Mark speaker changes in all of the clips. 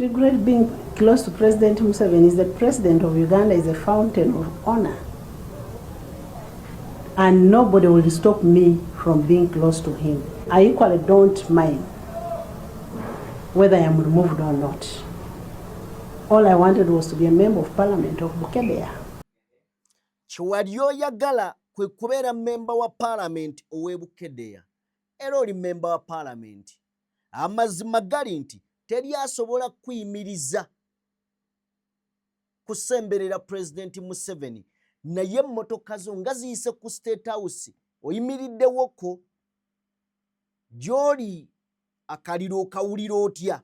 Speaker 1: regret being close to President Museveni. He's the president of Uganda, is a fountain of honor. And nobody will stop me from being close to him. I equally don't mind whether I am removed or not. All I wanted was to be a member of parliament of Bukedea.
Speaker 2: Chiwaliyo yagala kwe kubeera member wa parliament owe Bukedea. Era oli member wa parliament. Amazima gali nti teri asobola kuyimiriza kusemberera President Museveni. Naye emmotoka zo nga ziyise ku State House oyimiriddewoko gy'oli akaliro okawulira otya.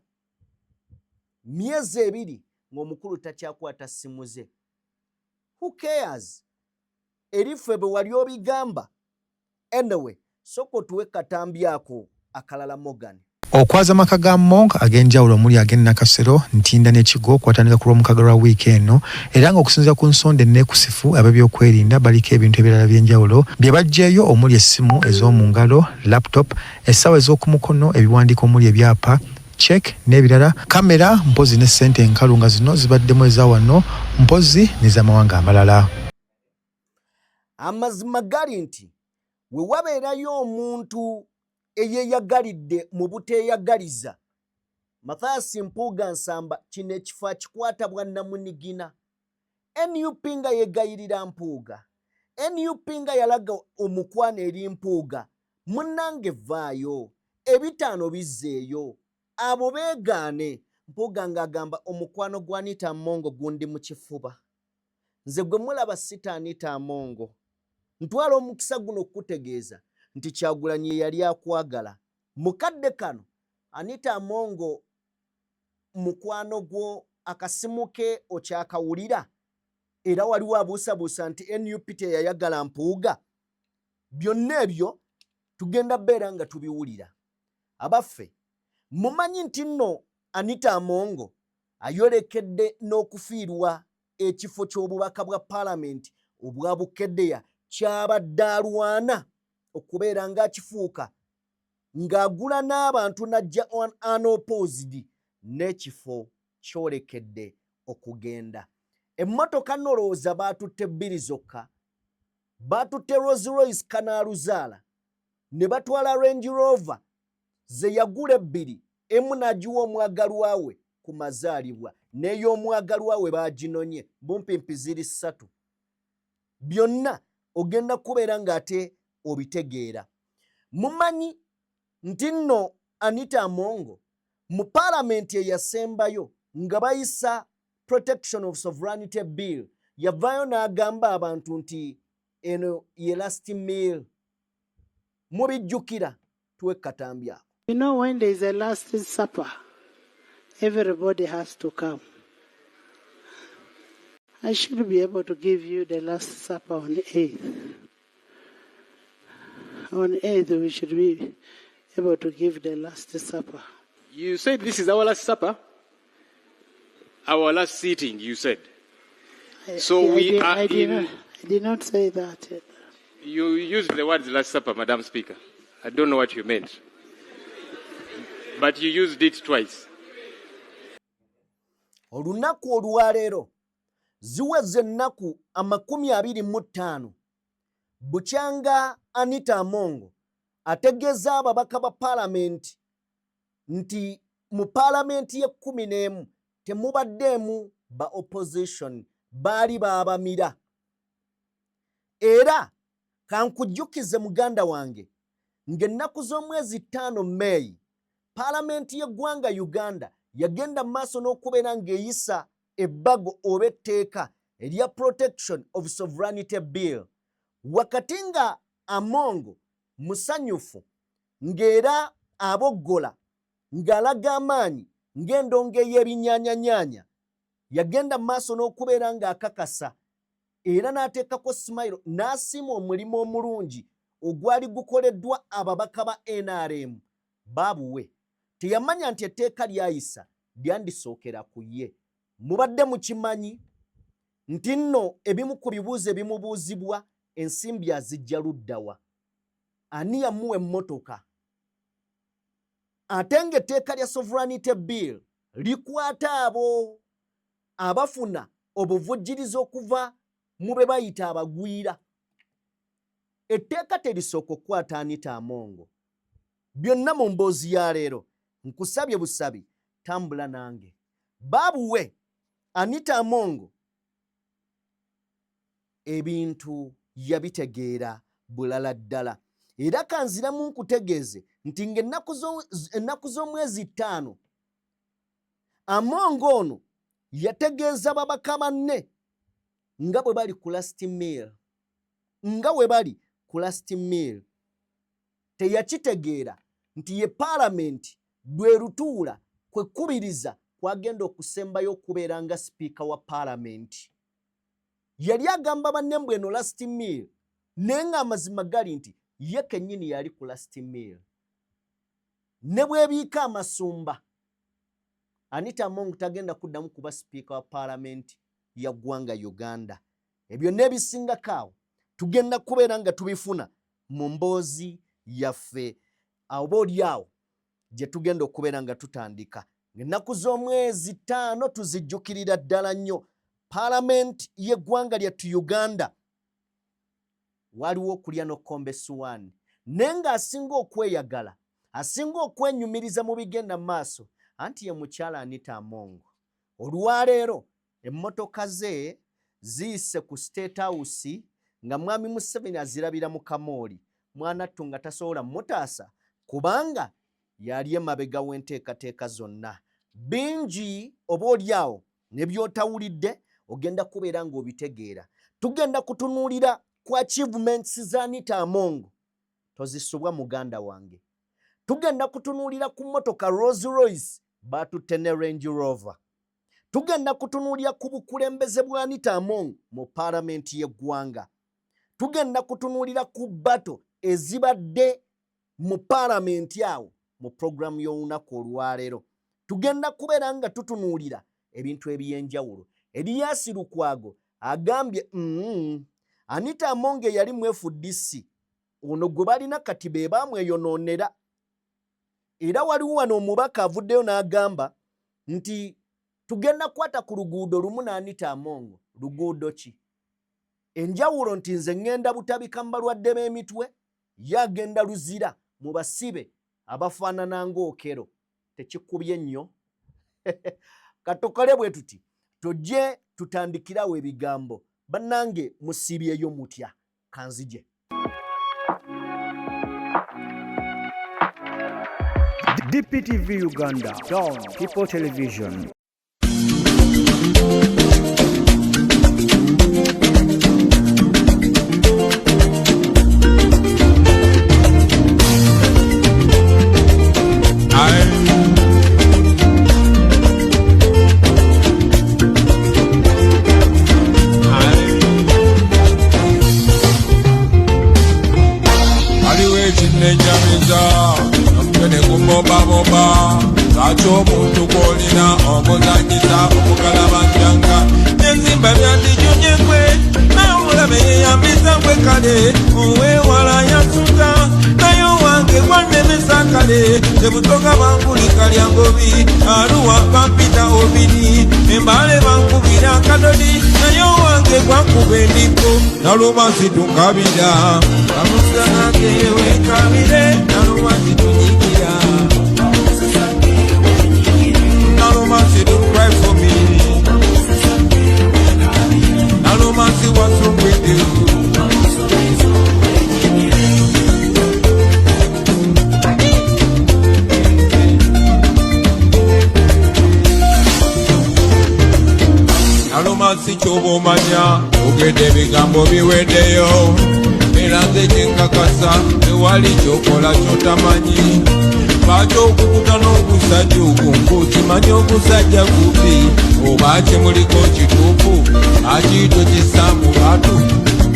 Speaker 2: Myezi ebiri ng'omukulu takyakwata ssimu ze. Who cares? Erife bwe wali obigamba. Anyway, soko tuwe katambi ako akalala Morgan.
Speaker 3: Okwaza amaka ga Monk ag'enjawulo omuli ag'e Nakasero, Ntinda n'Ekigo kwatandika ku Lwomukaga lwa wiiki eno era ng'okusinziira ku nsonda enneekusifu ab'ebyokwerinda baliko ebintu ebirala by'enjawulo bye baggyeeyo omuli essimu ez'omu ngalo, laptop, essaawa ez'oku mukono, ebiwandiiko omuli ebyapa, check n'ebirala, kamera mpozi ne ssente enkalu nga zino zibaddemu eza wano mpozi n'ez'amawanga amalala.
Speaker 2: Amazima gali nti we wabeerayo omuntu eyeyagalidde mu buteeyagaliza. Mathias Mpuuga Nsamba kino ekifo akikwata bwa Namunigina. NUP nga yegayirira Mpuuga. NUP nga yalaga omukwano eri Mpuuga. Munnange vaayo. Ebitaano bizzeeyo. Abo beegaane. Mpuuga ng'agamba omukwano gwa Anita Amongo gundi mu kifuba. Nze gwe mulaba sita Anita Amongo. Ntwala omukisa guno okutegeeza nti Kyagulanyi yali akwagala. Mukadde kano Anita Amongo mukwano gwo akasimu ke okyakawulira era waliwo abuusabuusa nti NUP teyayagala Mpuuga. Byonna ebyo tugenda beera nga tubiwulira. Abaffe mumanyi nti nno Anita Amongo ayolekedde n'okufiirwa ekifo ky'obubaka bwa parliament obwa Bukedea kyabadde alwana okubeera ng'akifuuka ng'agula n'abantu najja unopposed n'ekifo kyolekedde okugenda. Emmotoka nolowooza baatutte bbiri zokka. Baatutte Rolls Royce Kanaaluzaala ne batwala Range Rover ze yagula ebbiri, emu n'agiwa omwagalwa we ku mazaalibwa n'ey'omwagalwa we baaginonye bumpimpi ziri 3. Byonna ogenda kubeera ng'ate obitegeera. Mumanyi nti nno Anita Amongo mu parliament eyasembayo nga bayisa Protection of Sovereignty Bill yavaayo n'agamba abantu nti eno ye last meal. Mubijjukira tuwe katambi ako.
Speaker 1: You know, when there is a last supper, everybody has to come. I should be able to give you the last supper on the 8th. On the 8th, we should be able to give the last supper.
Speaker 4: You said this is our last supper? Our last seating, you said.
Speaker 1: I did not say that.
Speaker 4: You used the words last supper, Madam Speaker. I don't know what you meant. But you used it twice.
Speaker 2: Olunaku olwaleero ziweze ennaku 25 bukyanga Anita Amongo ategeeza ababaka ba parliament nti mu parliament ye 11 temubaddemu ba opposition baali baabamira. Era kankujjukize muganda wange ng'ennaku z'omwezi 5 May parliament y'eggwanga Uganda yagenda maaso n'okubeera ng'eyisa ebbago oba etteeka erya Protection of Sovereignty Bill. Wakati nga Amongo musanyufu ng'era aboggola ng'alaga amaanyi ng'endongo ey'ebinyaanyanyanya yagenda maaso n'okubeera ng'akakasa era n'ateekako smile n'asiima omulimu omulungi ogwali gukoleddwa ababaka ba NRM baabuwe. Teyamanya nti etteeka lyayisa lyandisookera ku ye. Mubadde mukimanyi nti nno ebimu ku bibuuzo ebimubuuzibwa ensimbi azijja luddawa. Ani yamuwa emmotoka? Ate ng'etteeka lya Sovereignty Bill likwata abo abafuna obuvujjirizi okuva mu be bayita abagwira. Etteeka terisooka okukwata Anita Among. Byonna mu mboozi ya leero nkusabye busabi tambula nange. Baabuwe Anita Among ebintu yabitegeera bulala ddala. Era kanziramu nkutegeeze nti ng'ennaku z'omwezi 5 Among ono yategeeza babaka banne nga bwe bali ku last meal. Nga we bali ku last meal. Teyakitegeera nti ye Parliament lwe lutuula kwekubiriza kwagenda okusembayo okubeera nga Speaker wa Parliament. Yali agamba banne mbwe eno last meal, naye ng'amazima gali nti ye kennyini yali ku last meal. Ne bwebiika amasumba, Anita Among tagenda kuddamu kuba Speaker wa Parliament ya ggwanga Uganda. Ebyo n'ebisingako awo tugenda kubeera nga tubifuna mu mboozi yaffe oboolyawo gye tugenda okubeera nga tutandika. Ennaku z'omwezi 5 tuzijjukirira ddala nnyo. Parliament y'eggwanga lyattu Uganda waliwo okulya n'okkomba essuwaani. Naye ng'asinga okweyagala, asinga okwenyumiriza mu bigenda mu maaso, anti ye mukyala Anita Among. Olwaleero emmotoka ze ziyise ku State House nga Mwami Museveni azirabira mu kamooli. Mwanattu nga tasobola mutaasa kubanga yali emabega w'enteekateeka zonna. Bingi oboolyawo ne by'otawulidde ogenda kubeera ng'obitegeera. Tugenda kutunuulira ku achievements za Anita Among. Tozisubwa muganda wange. Tugenda kutunuulira ku mmotoka Rolls Royce batutte ne Range Rover. Tugenda kutunuulira ku bukulembeze bwa Anita Among mu Parliament y'eggwanga. Tugenda kutunuulira ku bato ezibadde mu Parliament awo mu programu y'olunaku olwaleero. Tugenda kubeera nga tutunuulira ebintu eby'enjawulo. Erias Lukwago agambye Anita Among yali mu FDC. Ono gwe balina kati be baamweyonoonera. Era waliwo wano omubaka avuddeyo n'agamba nti tugenda kukwata ku luguudo lumu na Anita Among. Luguudo ki? Enjawulo nti nze ngenda butabika mu balwadde b'emitwe, yagenda luzira mu basibe abafaanana ng'okero. Tekikubye nnyo. Katokole bwe tuti tujje tutandikirawo ebigambo. Bannange musibyeyo mutya kanzije.
Speaker 5: DPTV Uganda, Dawn People Television.
Speaker 6: Omuntu gw'olina omuzanyisa okugalabanjanga enzimba byandijunye gwe naye omulabe yeyambisa gwe kale owewala yasuta naye owange gwannemesa kale tebutoga bangulika lya ngobi aluwa bampita obiri embale bankubira akadodi naye owange gwankuba endiko nalubansi tukabira bamusanage wekabire nalubansi tunyikira. Mercy, don't cry for me. No mercy, what's wrong with you? No mercy, chobo manya. Ogede bigambo biwedeyo. Eranze jengakasa. Ewali chokola chotamanyi. Bacho okukuta n'okusajja okunku kimanya okusajja kubi oba kimuliko kituufu akiyito kisambu bantu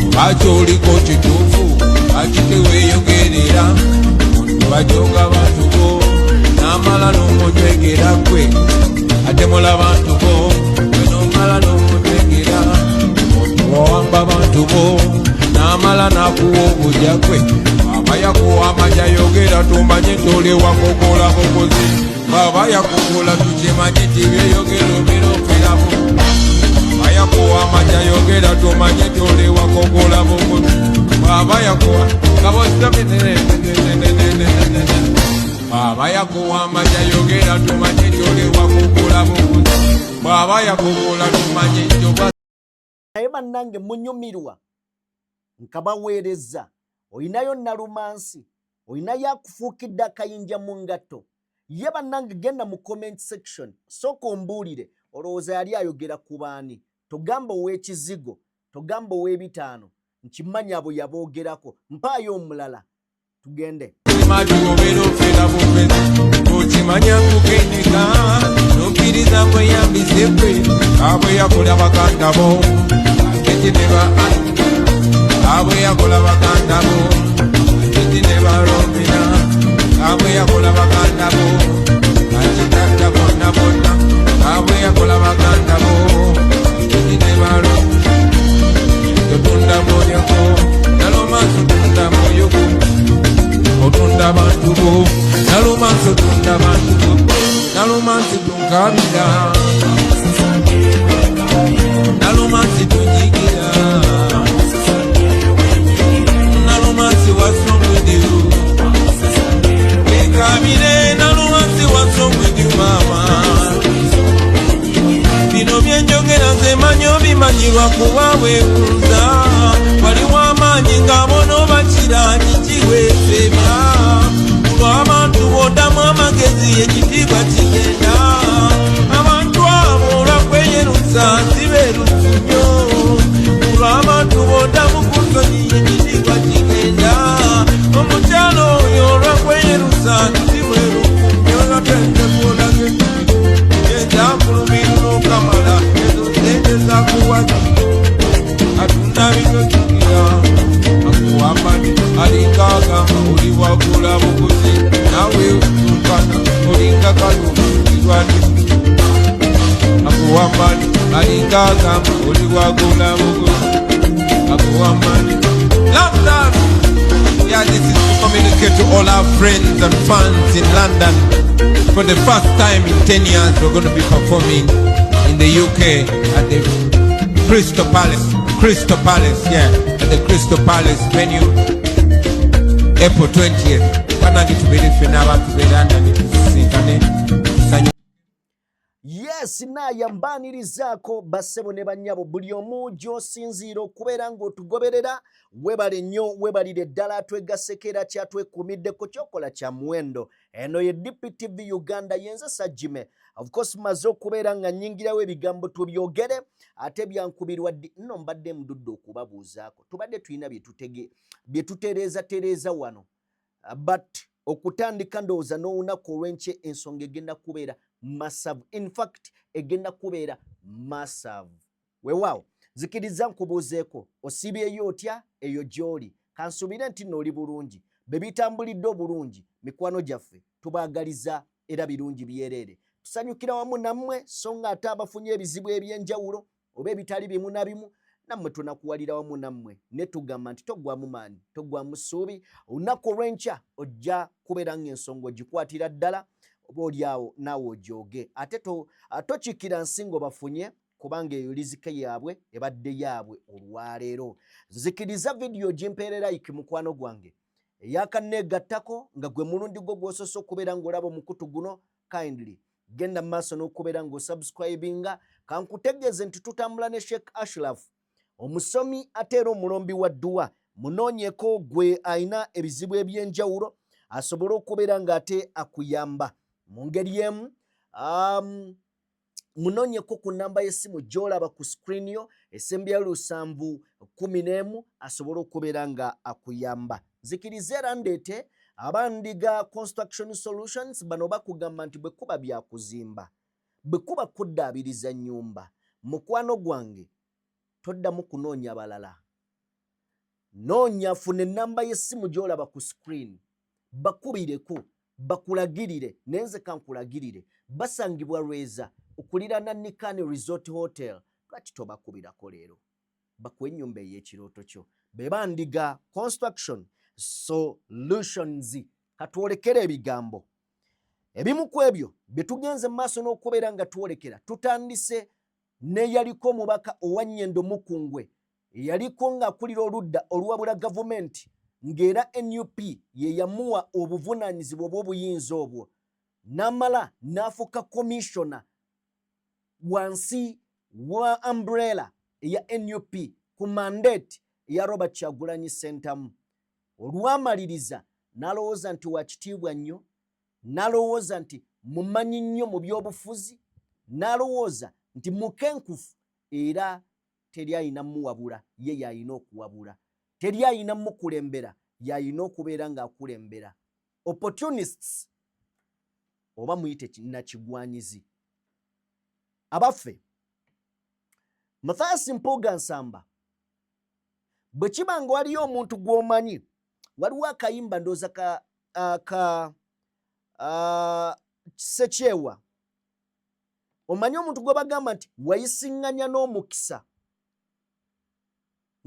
Speaker 6: oba kyoliko kituufu akiteweeyogerera bajoga bantu bo n'amala n'omutwegera gwe ate mula bantu bo n'omala n'omutwegera owamba bantu bo n'amala n'akuwa obulya gwe ayakuwa maja yogera tumanye tole wakokola bukozi baba yakokola tukimanye tibyeyogero biroferamu ayakuwa maja yogera tumanye tole wakokola bukozi baba yakuwa baba yakuwa maja yogera tumanye tole wakokola bukozi baba yakokola tumanye toba
Speaker 2: naye bannange munyumirwa nkabaweereza oyinayo nalumansi oyinayo akufuukidde akayinja mu ngatto ye bannange genda mu comment section sooka ombuulire olowooza yali ayogera ku baani togamba ow'ekizigo togamba ow'ebitaano nkimanya abo yaboogerako mpaayo omulala tugende
Speaker 6: okimanya kugendeka nokkiriza kweyambisebwe abwe yakola baganda bo atetineba abwe yakola baganda bo atetineba romina abwe yakola baganda bo akitata bonna bonna abwe yakola baganda bo atetineba romina totunda moyoko nalomaso tunda moyoko otunda bantu bo nalomansi tunda bantu bo nalomansi tunkabira nalomansi tunyigira nalomansi what's wrong with you ekabire nalomansi what's wrong with you mama bino byenjogera nze manyo bimanyirwa kuba weebuuza waliwo amaanyi ng'abona obakira kikiweefebya abantu bodamu amagezi ekitiibwa kigenda abantu abo olwakweyerusa sibeerusu nnyo olw'abantu bodamu ku nsonyi ekitiibwa kigenda omukyalo oyo olwakweyerusa sibweruku nnyo natendekulage ekyakulumirira okamala ezo sente zakuwaga atunda bitokigira akuwambani alinga agamba oli wagula buguzi nawe tukana olinga kalumizirwani akuwambani alinga agamba oli wagula buguzi akuwambani London. Yeah, this is to communicate to all our friends and fans in London. For the first time in 10 years we're going to be performing in the UK at the Crystal Palace, yeah, at the Crystal Palace venue, April 20th.
Speaker 2: Yes, nayambanirizaako bassebo ne bannyabo buli omu gy'osinziira okubeera ng'otugoberera webale nnyo webalire ddala twegasekera kyatwekuumiddeko kyokola kya muwendo. Eno ye DPTV Uganda yenze Sajjime. Of course maze okubeera nga nnyingirawo ebigambo tubyogere ate byankubirwa nno mbadde mududde okubabuuzaako. Tubadde tulina bye tutereeza wano. But okutandika ndowooza n'olunaku olw'enkye ensonga egenda kubeera massive. In fact, egenda kubeera massive. Weewaawo, zikiriza nkubuuzeeko osibyeyo otya eyo gy'oli. Kansuubire nti nno oli bulungi. Be bitambulidde obulungi mikwano gyaffe tubaagaliza era birungi byereere. Tusanyukira wamu nammwe so nga ate abafunye ebizibu eby'enjawulo oba ebitali bimu na bimu nammwe tunakuwalira wamu nammwe ne tugamba nti toggwamu maanyi toggwamu ssuubi olunaku olw'enkya ojja kubeera ng'ensonga ogikwatira ddala oba oliawo naawe ojooge ate tokikira nsingo bafunye kubanga eyo lizike yaabwe ebadde yaabwe olwaleero. Zikiriza vidiyo gimpeere like mukwano gwange eyakanneegattako nga gwe mulundi gwo gw'osoose okubeera ng'olaba omukutu guno kindly genda maaso n'okubeera ng'osubscribinga. Kankutegeeze nti tutambula ne Sheikh Ashraf omusomi ate era omulombi wa dduwa. Munoonyeko gwe ayina ebizibu eby'enjawulo asobole okubeera ng'ate akuyamba mu ngeri emu. Munoonyeko ku nnamba y'essimu gy'olaba ku screen yo esembya 711 asobole okubeera nga akuyamba. Zikiriza era ndeete abandiga Construction Solutions bano bakugamba nti bwe kuba byakuzimba bwe kuba kuddaabiriza nnyumba mukwano gwange toddamu kunoonya balala. Noonya funa ennamba y'essimu gy'olaba ku screen bakubireko bakulagirire nenze kankulagirire basangibwa Lweza okuliraana Nikani Resort Hotel lwaki tobakubirako leero bakuwe ennyumba ey'ekirooto kyo. Be bandiga Construction solutions. Katwolekera ebigambo ebimu ku ebyo bye tugenze mu maaso n'okubeera nga twolekera. Tutandise neyaliko omubaka owa Nnyendo Mukungwe eyaliko ng'akulira oludda oluwabula gavumenti ng'era NUP ye yamuwa obuvunaanyizibwa obw'obuyinza obwo, n'amala n'afuuka komishona wansi wa umbrella eya NUP ku mandate eya Robert Kyagulanyi Ssentamu. Olwamaliriza n'alowooza nti wakitiibwa nnyo, n'alowooza nti mumanyi nnyo mu by'obufuzi, n'alowooza nti mukenkufu era teri ayina muwabula, ye y'ayina okuwabula. Teri ayina mukulembera, y'ayina okubeera ng'akulembera. Opportunists oba muyite nakigwanyizi. Abaffe, Mathias Mpuuga Nsamba, bwe kiba nga waliyo omuntu gw'omanyi, waliwo akayimba ndooza ka Ssekyewa, omanyi omuntu gwe bagamba nti wayisiŋŋanya n'omukisa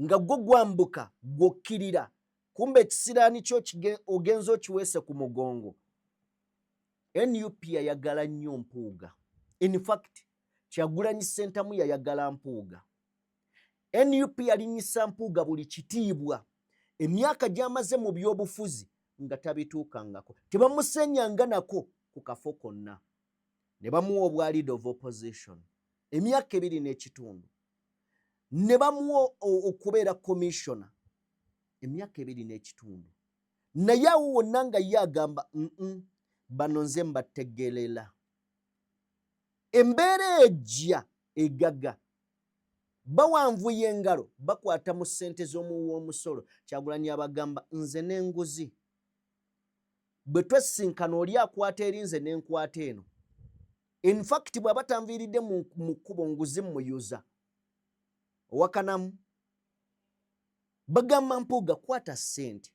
Speaker 2: nga gwo gwambuka gw'okkirira, kumbe ekisiraani kyo ogenza okiweese ku mugongo. NUP yayagala nnyo Mpuuga. In fact, Kyagulanyi Ssentamu yayagala Mpuuga. NUP yalinyisa Mpuuga buli kitiibwa. Emyaka gy'amaze mu by'obufuzi nga tabituukangako. Tebamusenyanga nako ku kafo konna. Ne bamuwa obwa leader of opposition. Emyaka 2 n'ekitundu. Ne bamuwa okubeera commissioner. Emyaka 2 n'ekitundu. Naye awo wonna nga ye agamba bano nze mbategeerera. Embeera ejja egaga. Bawanvuye engalo bakwata mu ssente z'omuwi w'omusolo. Kyagulanyi abagamba nze n'enguzi. Bwe twesinkana oli akwata eri nze n'enkwata eno. In fact bw'aba tanviiridde mu kkubo nguzi mmuyuza. Owakanamu. Bagamba Mpuuga kwata ssente.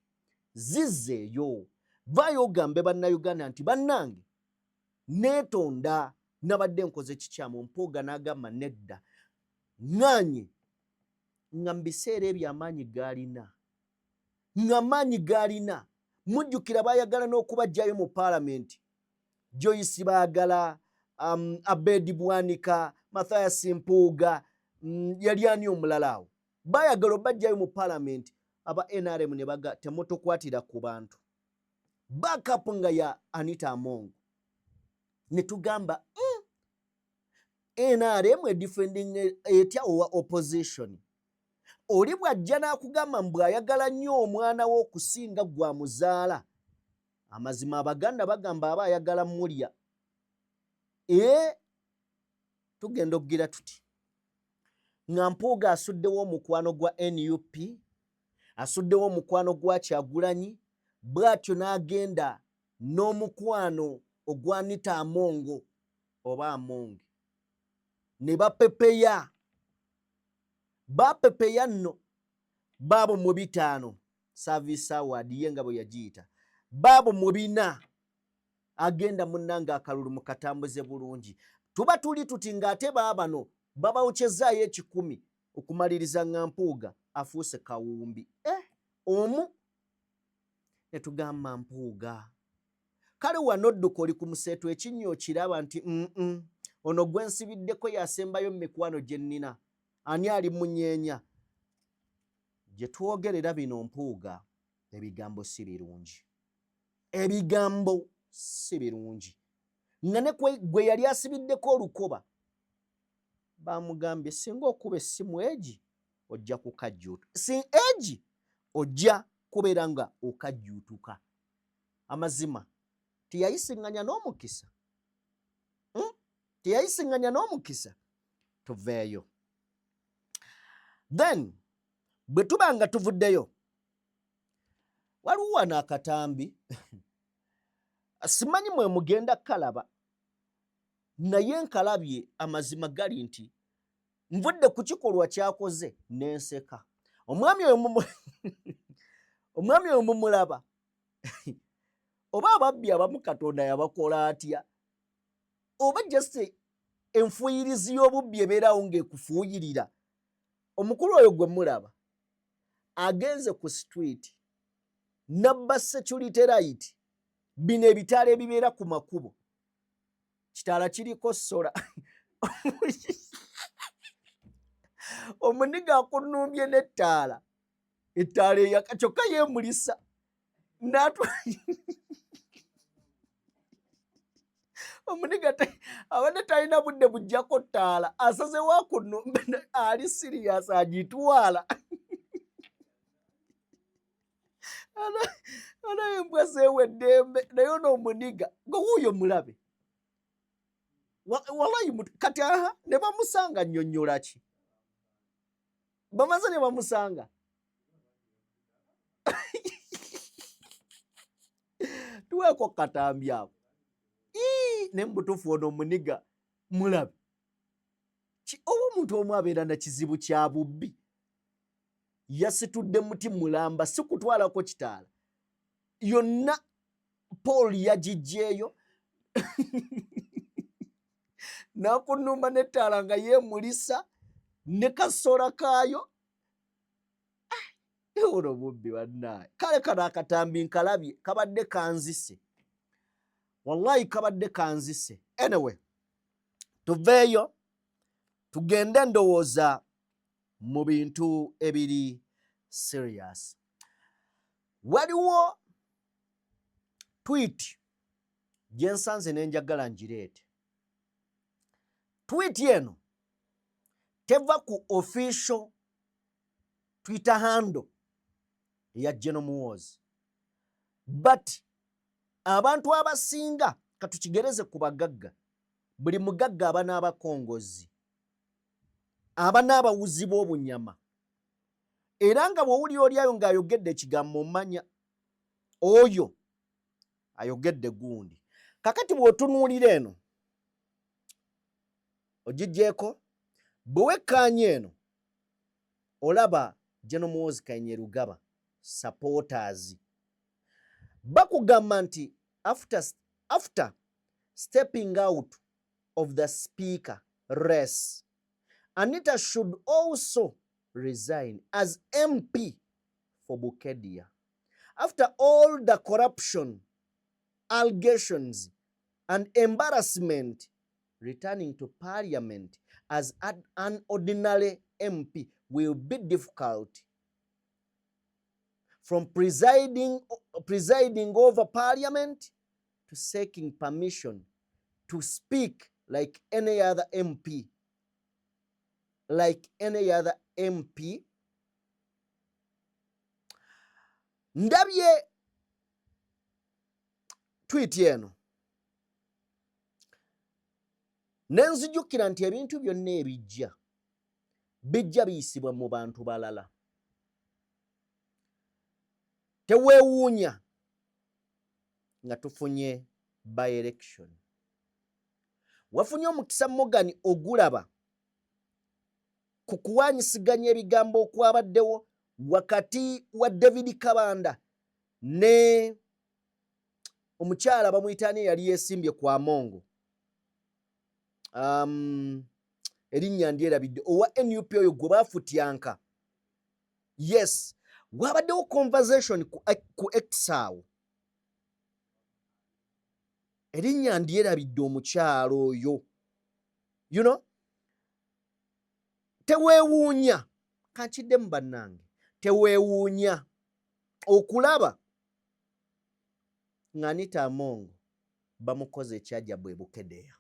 Speaker 2: Zizzeeyo. Vaayo ogambe bannayuganda nti bannange neetonda nabadde nkoze kikyamu. Mpuuga n'agamba nedda. Ŋŋaanye nga mu biseera ebyo amaanyi g'alina. Ng'amaanyi g'alina. Mujjukira baayagala n'okubajjayo mu paalamenti. Joyce baagala, Abedi Bwanika, Mathias Mpuuga, yali ani omulala awo. Baayagala obajjayo mu paalamenti. Aba NRM ne baga temutukwatira ku bantu. Backup nga ya Anita Among. Ne tugamba NRM defending etya owa opposition. Oli bw'ajja n'akugamba mbw'ayagala nnyo omwana we okusinga gwa muzaala. Amazima Abaganda bagamba aba ayagala mulya. Tugenda okugira tuti. Nga Mpuuga asuddewo omukwano gwa NUP, asuddewo omukwano gwa Kyagulanyi, bw'atyo n'agenda n'omukwano ogwa Anita Amongo oba Amonge. Ne bapepeya. Bapepeya nno. Baabo mu 5 service award ye nga bwe yagiyita. Baabo mu 4 agenda munnanga akalulu mu katambuze bulungi. Tuba tuli tuti ng'ate baabano babawukyezaayo 10 okumaliriza nga Mpuuga afuuse kawumbi. Omu ne tugamba Mpuuga. Kale wanodduka oli ku museetu ekinnya okiraba nti ono gwe nsibiddeko yasembayo mikwano gye nnina. Ani ali munyeenya? Gye twogerera bino Mpuuga, ebigambo si birungi. Ebigambo si birungi. Nga ne gwe yali asibiddeko olukoba bamugambye singa okuba essimu egi ojja kukajjuuta. Si egi ojja kubeera nga okajjuutuka. Amazima teyayisiŋŋanya n'omukisa. Teyayisiŋŋanya n'omukisa. Tuveeyo. Then bwe tuba nga tuvuddeyo waliwo wano akatambi simanyi mwe mugenda kalaba naye nkalabye amazima gali nti nvudde ku kikolwa kyakoze n'enseka. Omwami oyo mumulaba oba ababbi abamu Katonda yabakola atya, oba just enfuuyirizi y'obubbi ebeerawo ng'ekufuuyirira. Omukulu oyo gwe mulaba agenze ku street nabba security light, bino ebitaala ebibeera ku makubo, kitaala kiriko sola. Omuniga akunumbye n'ettaala, ettaala eyaka kyokka yeemulisa omuniga abadde talina budde bujjako ttaala, asazewo akunumbe, ali sirias agitwala. Ana embwa zeewa eddembe, naye n'omuniga gwewuuyo mulabe. Wallahi kati ne bamusanga nnyonnyola ki? Bamaze ne bamusanga. Tuweeko katambi ako. Ne mbutuufu ono omuniga mulabe. Oba omuntu omu abeera na kizibu kya bubbi, yasitudde muti mulamba, si kutwalako kitaala. Yonna Paul yagiggyeeyo n'akunumba n'ettaala nga yeemulisa ne kasola kaayo. Ono bubbi bannaaye. Kale kano akatambi nkalabye, kabadde kanzise. Wallahi kabadde kanzise. Anyway, tuveeyo tugende ndowooza mu bintu ebiri serious. Waliwo tweet gye nsanze ne njagala ngireete. Tweet eno teva ku official Twitter handle ya General Muhoozi, but abantu abasinga katukigereze ku bagagga, buli mugagga aba n'abakongozi, aba n'abawuzi b'obunyama, era nga bw'owulira oli ayo ng'ayogedde ekigambo mmanya oyo ayogedde gundi. Kakati bw'otunuulira eno ogiggyeko, bwe wekkaanya eno olaba General Muhoozi Kainerugaba supporters bakugamba nti after stepping out of the speaker race, Anita should also resign as MP for Bukedea. After all the corruption, allegations and embarrassment, returning to parliament as an ordinary MP will be difficult. From presiding over parliament to seeking permission to speak like any other MP. Ndabye tweet eno nenzijukira nti ebintu byonna bijja biyisibwa mu bantu balala. Teweewuunya nga tufunye by election. Wafunye omukisa Morgan ogulaba ku kuwaanyisiganya ebigambo okwabaddewo wakati wa David Kabanda ne omukyala bamuyitaani yali yeesimbye ku Amongo. Erinnya ndyerabidde owa NUP oyo gwe baafutyanka. Yes, wabaddewo conversation ku X awo. Erinnya ndyerabidde omukyalo oyo. You know? Teweewuunya. Kankiddemu bannange. Teweewuunya okulaba nga Anita Amongo bamukoze ekyajja bwe Bukedea.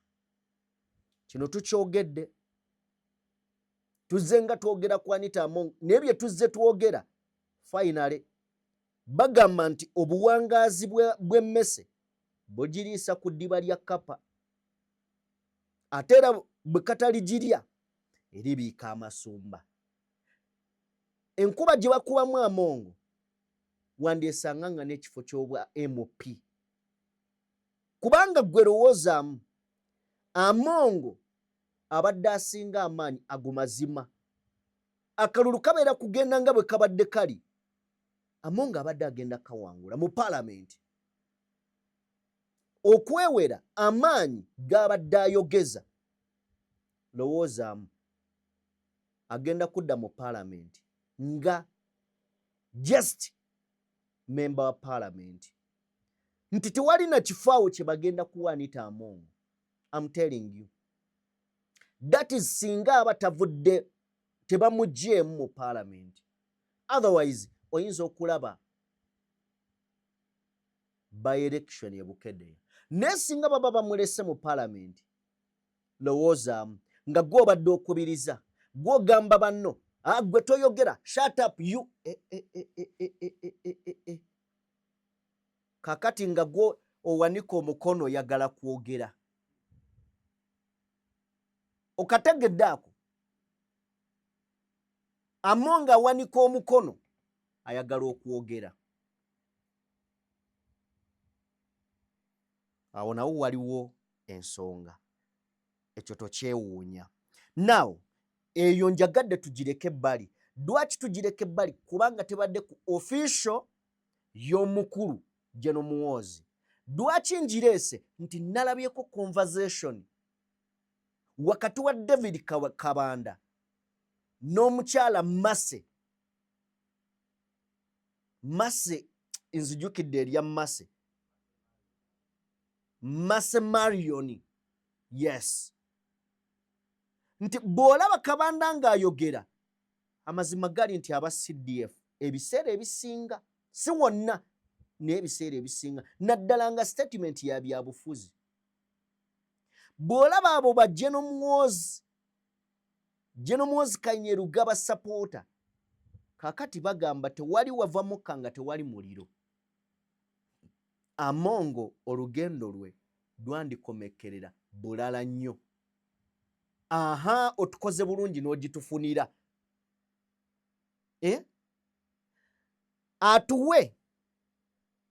Speaker 2: Kino tukyogedde. Tuzze nga twogera ku Anita Amongo. Nebye tuzze twogera. Finally, bagamba nti obuwangaazi bw'emmese bugiriisa ku ddiba lya Kapa. Ate era bwe kataligirya eribiika amasumba. Enkuba gye bakubamu Amongo wandyesanga nga n'ekifo ky'obwa MP. Kubanga gwe lowoozaamu Amongo abadde asinga amaanyi ago mazima. Akalulu kabeera kugenda nga bwe kabadde kali. Amongo abadde agenda kawangula mu parliament. Okwewera amaanyi g'abadde ayogeza, lowoozaamu agenda kudda mu parliament nga just member wa parliament nti tewali na kifaawo kye bagenda kuwa Anita Among. I'm telling you. That is singa abatavudde tebamugyeemu mu parliament. Otherwise, oyinza okulaba by election e Bukedde. Naye singa baba bamulese mu parliament, lowoozaamu nga gwe obadde okubiriza, gwe ogamba banno, gwe toyogera, shut up you. Kakati nga gwe owanika omukono oyagala kwogera. Okategedde ako. Among awanika omukono ayagala okwogera. Awo nawo waliwo ensonga. Ekyo tokyewuunya. Now, eyo njagadde tugireke ebbali. Lwaki tugireke ebbali? Kubanga tebadde ku official y'omukulu General Muhoozi. Lwaki ngireese? Nti nalabyeko conversation wakati wa David Kabanda n'omukyala Mase. Mase, nzijukidde erya Mase. Mase Marion. Yes. Nti bw'olaba Kabanda ng'ayogera, amazima gali nti aba CDF ebiseera ebisinga, si wonna naye ebiseera ebisinga, naddala nga statement ya byabufuzi. Bw'olaba abo ba General Muhoozi Kaineru gaba supporter, kakati bagamba tewali wava mukka nga tewali muliro. Amongo olugendo lwe lwandikomekerera bulala nnyo. Aha, otukoze bulungi n'ogitufunira. Atuwe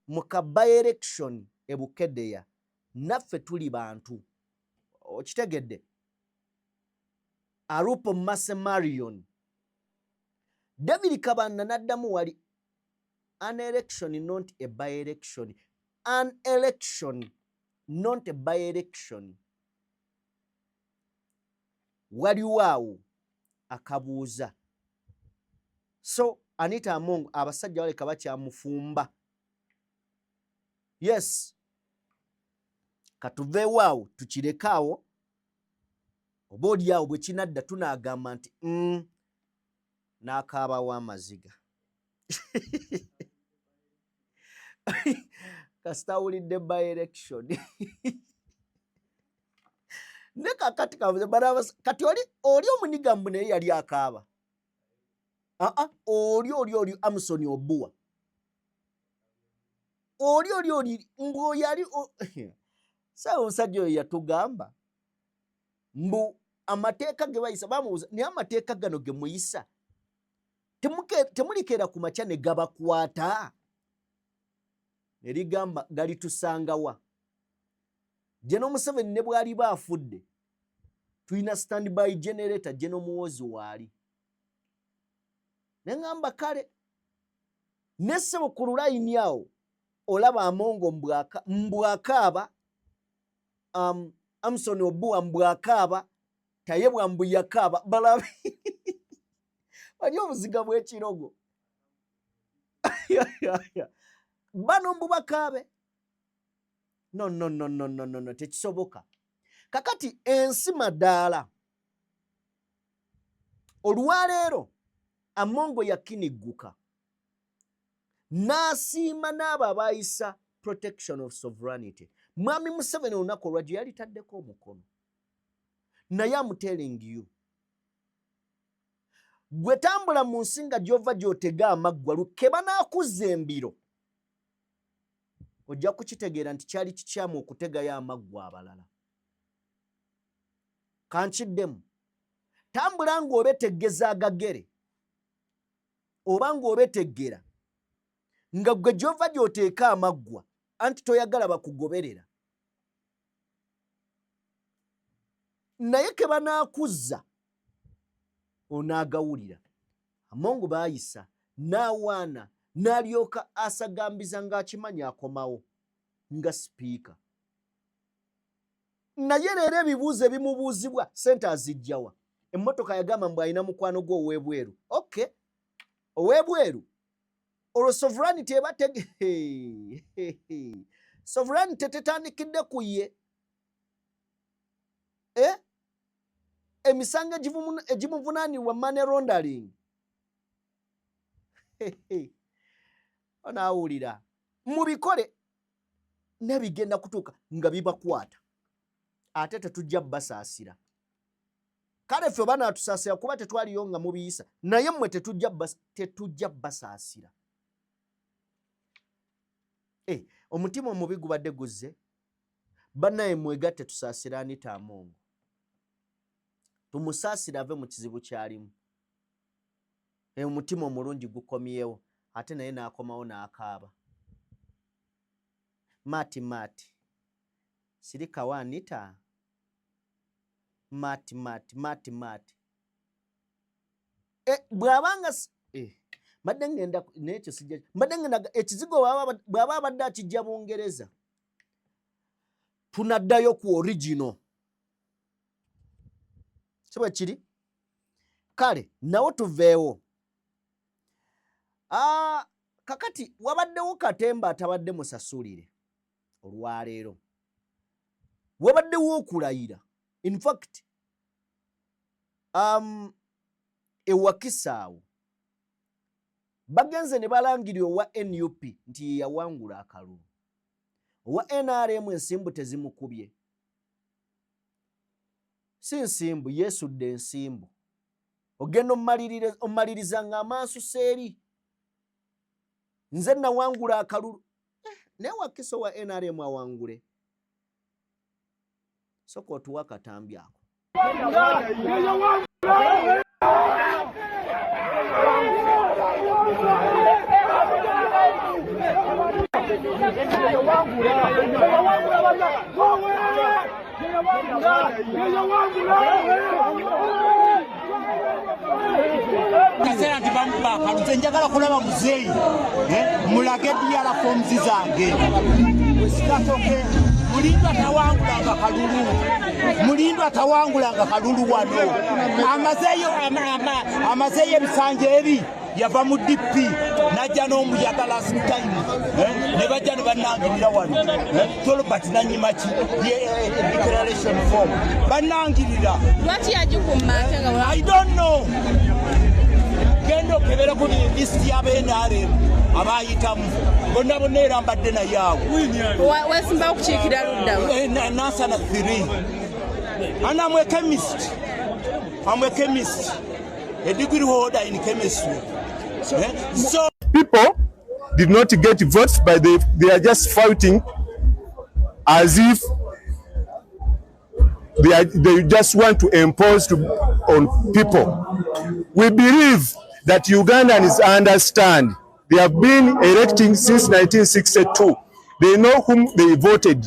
Speaker 2: mu by election e Bukedde naffe tuli bantu. Okitegedde? Arupo Mase Marion. David Kabanda naddamu wali an election not a by election. An election not a by election. Waliwo awo akabuuza. So Anita Among abasajja baleka bakyamufumba. Yes. Katuveewo awo tukirekawo. Oba oli awo bwe kinadda tunaagamba nti n'akaabawo amaziga. Kasita awulidde by election. Ne kakati kavuze kati oli omunigambu naye yali akaaba. Oli Amson Obua. Oli mbu yali sawa omusajja oyo yatugamba mbu amateeka ge bayisa bamubuuza naye amateeka gano ge muyisa temulikeera ku makya ne gabakwata. Ne ligamba galitusangawa. General Museveni ne bwali baafudde tulina standby generator General Muhoozi waali. Ne ngamba kale ne ssebo ku lulayini awo olaba Amongo mbwakaaba, Amson Obua mbwakaaba, Tayebwa mbu yakaaba. Balabe bali obuziga bw'ekirogo. Bano mbu bakaabe. No, tekisoboka. Kakati ensi madaala. Olwaleero Amongo yakinigguka. N'asiima n'abo abayisa protection of sovereignty. Mwami Museveni olunaku olwajjo yalitaddeko omukono. Naye I'm telling you, gwe tambula mu nsi nga gy'ova gy'otega amaggwa lukeba n'akuzza embiro, ojja kukitegeera nti kyali kikyamu okutegayo amaggwa abalala. Kankiddemu, tambula ng'obeteggeza agagere, oba ng'obeteggera, nga gwe gy'ova gy'oteeka amaggwa, anti toyagala bakugoberera. Naye ke banaakuzza, onaagawulira. Amongo baayisa, n'awaana, n'alyoka asagambiza ng'akimanya akomawo, nga sipiika. Naye leero ebibuuzo ebimubuuzibwa ssente azijjawa. Emmotoka yagamba mbu alina mukwano gwe ow'ebweru. Okay, ow'ebweru olwo sovereignty eba sovereignty tetandikidde ku ye. Emisango egimuvunaanibwa money laundering onaawulira mubikole nebigenda kutuuka nga bibakwata ate tetujja basaasira. Kale ffe banaatusaasira kuba tetwaliyo nga mubiyisa naye mmwe tetujja basaasira. Omutima omubi gubadde guzze bannaye mwegatte tusaasira Anita Among. Tumusaasira ave mu kizibu kyalimu. Omutima omulungi gukomyewo ate naye n'akomawo n'akaaba. Mati sirika wa Anita. Mati bw'abanga mbadde ngenda n'ekyo sijja mbadde ngenda ekizigo bw'aba abadde akijja Bungereza tunaddayo ku original. Kiba kiri kale nawo tuveewo. Kakati wabaddewo Katemba atabadde musasulire olwaleero. Wabaddewo okulayira. In fact ewakisaawo bagenze ne balangirira owa NUP nti yawangula akalulu. Owa NRM ensimbu tezimukubye. Si nsimbu yeesudde ensimbu. Ogenda omaliriza nga amaaso seeri. Nze nawangula akalulu. Naye Wakiso wa NRM awangule. Soko otuwa katambi ako.
Speaker 7: Kasera nti bamubaka nze njagala kulaba muzeeyi mulage DRA forms zange wesikatoke Mulindwa tawangulanga kalulu wano. Amazeeyo ebisanja ebi yava mu DP najja n'omuyaga last time ne bajja ne bannangirira wano Tolbert Nanyimaki declaration form bannangirira.
Speaker 8: Lwaki yagikumate nga
Speaker 7: I don't know. Gendo kebera ku list y'abenarem abayitamu bonna era mbadde naye awo.
Speaker 8: Wesimba okukiikira ludda
Speaker 7: Nasana 3 and I'm a chemist. A degree holder in chemistry. So
Speaker 9: people did not get votes, but they are just fighting as if they just want to impose on people. We believe that Ugandans understand. They have been electing since 1962. They know whom they voted.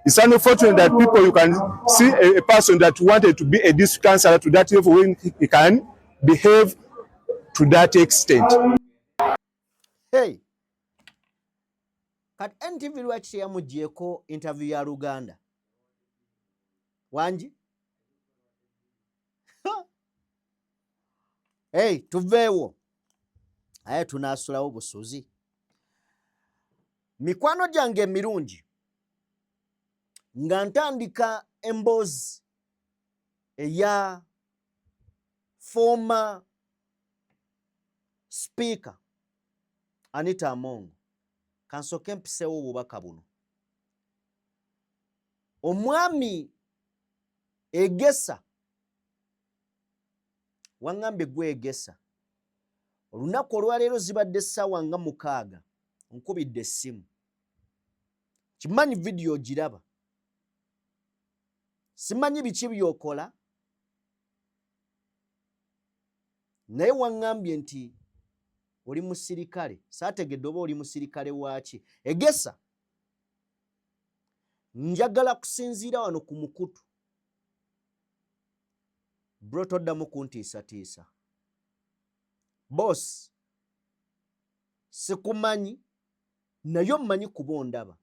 Speaker 9: It's unfortunate that you can see a person that wanted to be a district councillor to that level when he can behave to that extent.
Speaker 2: Hey, kat NTV lwaki yamugyeko interview ya Luganda wanji? Hey, tuveewo aye tunaasulawo busuzi. Mikwano gyange emirungi nga ntandika emboozi eya former speaker Anita Among, kansoke mpisewo obubaka buno. Omwami Egesa wangambye gwe Egesa olunaku olwaleero zibadde essaawa nga 6 nkubidde essimu. Kimanyi video giraba. Simanyi biki byokola. Naye wangambye nti oli musirikale. Saategedde oba oli musirikale waaki. Egesa njagala kusinziira wano ku mukutu. Bro toddamu kuntiisatiisa. Boss sikumanyi naye omanyi kuba ondaba.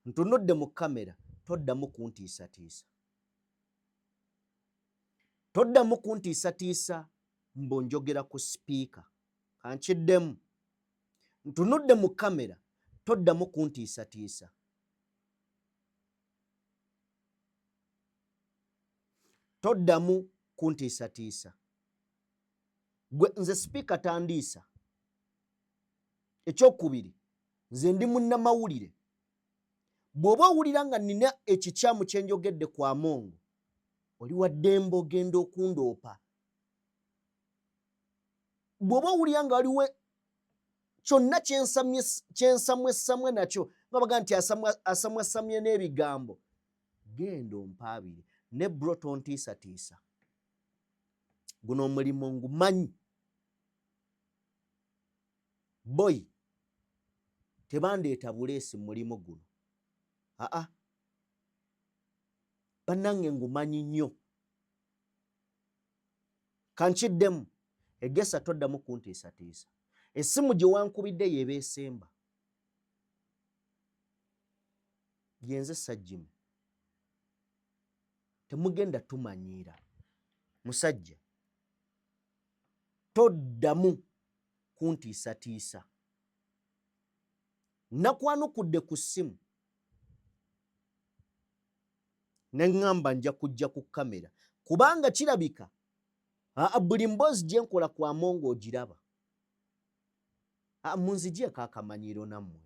Speaker 2: Ntunudde mu kamera toddamu kuntiisatiisa. Toddamu kuntiisatiisa mbonjogera ku speaker. Kankiddemu ntunudde mu kamera toddamu kuntiisatiisa. Toddamu kuntiisatiisa. Gwe nze sipiika tandiisa. Ekyokubiri, nze ndi munnamawulire. Bw'oba owulira nga nina ekikyamu kye njogedde ku Amongo, oli wa ddembe ogenda okundoopa. Bw'oba owulira nga waliwo kyonna kyensamwesamwe nakyo nga baga nti asamwasamye n'ebigambo, genda ompaabire. Ne bro tontiisatiisa. Guno omulimu ngumanyi. Boy, tebandeeta buleesi mulimu guno. Bannange ngumanyi nnyo. Kankiddemu, egesa toddamu kuntiisatiisa. Essimu gye wankubidde yeeba esemba. Yenze Sajjime. Temugenda tumanyiira. Musajja, toddamu kuntiisatiisa. Nakwanukudde ku ssimu ne ŋŋamba nja kujja ku kamera kubanga kirabika buli mboozi gye nkola ku Amongo ogiraba. Munzigyeko akamanyiiro nammwe.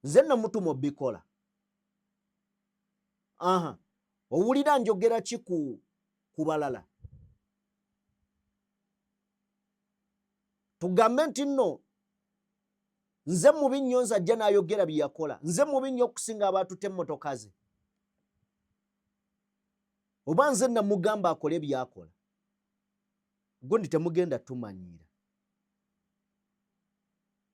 Speaker 2: Nze namutuma obikola. Owulira njogera ki ku balala? Tugambe nti nno nze mubi nnyo nzajja n'ayogera bye yakola. Nze mubi nnyo okusinga abaatutte emmotoka ze. Oba nze namugamba akole byakola. Gundi temugenda tumanyiira.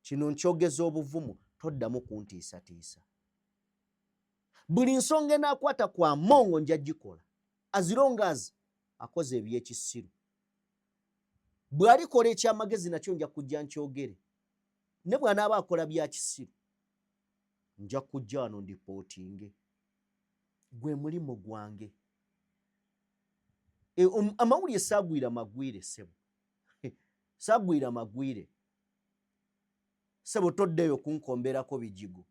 Speaker 2: Kino nkyogeza obuvumu, toddamu kuntiisatiisa. Buli nsonga enaakwata ku Amongo nja gikola. As long as akoze ebyekisiru. Bw'alikola ekyamagezi nakyo nja kujja nkyogere. Ne bw'anaaba akola bya kisiru, nja kujja wano ndipootinge. Gwe mulimu gwange. Amawulire saagwira magwire ssebo. Saagwira magwire. Ssebo toddeyo kunkomberako bijigo.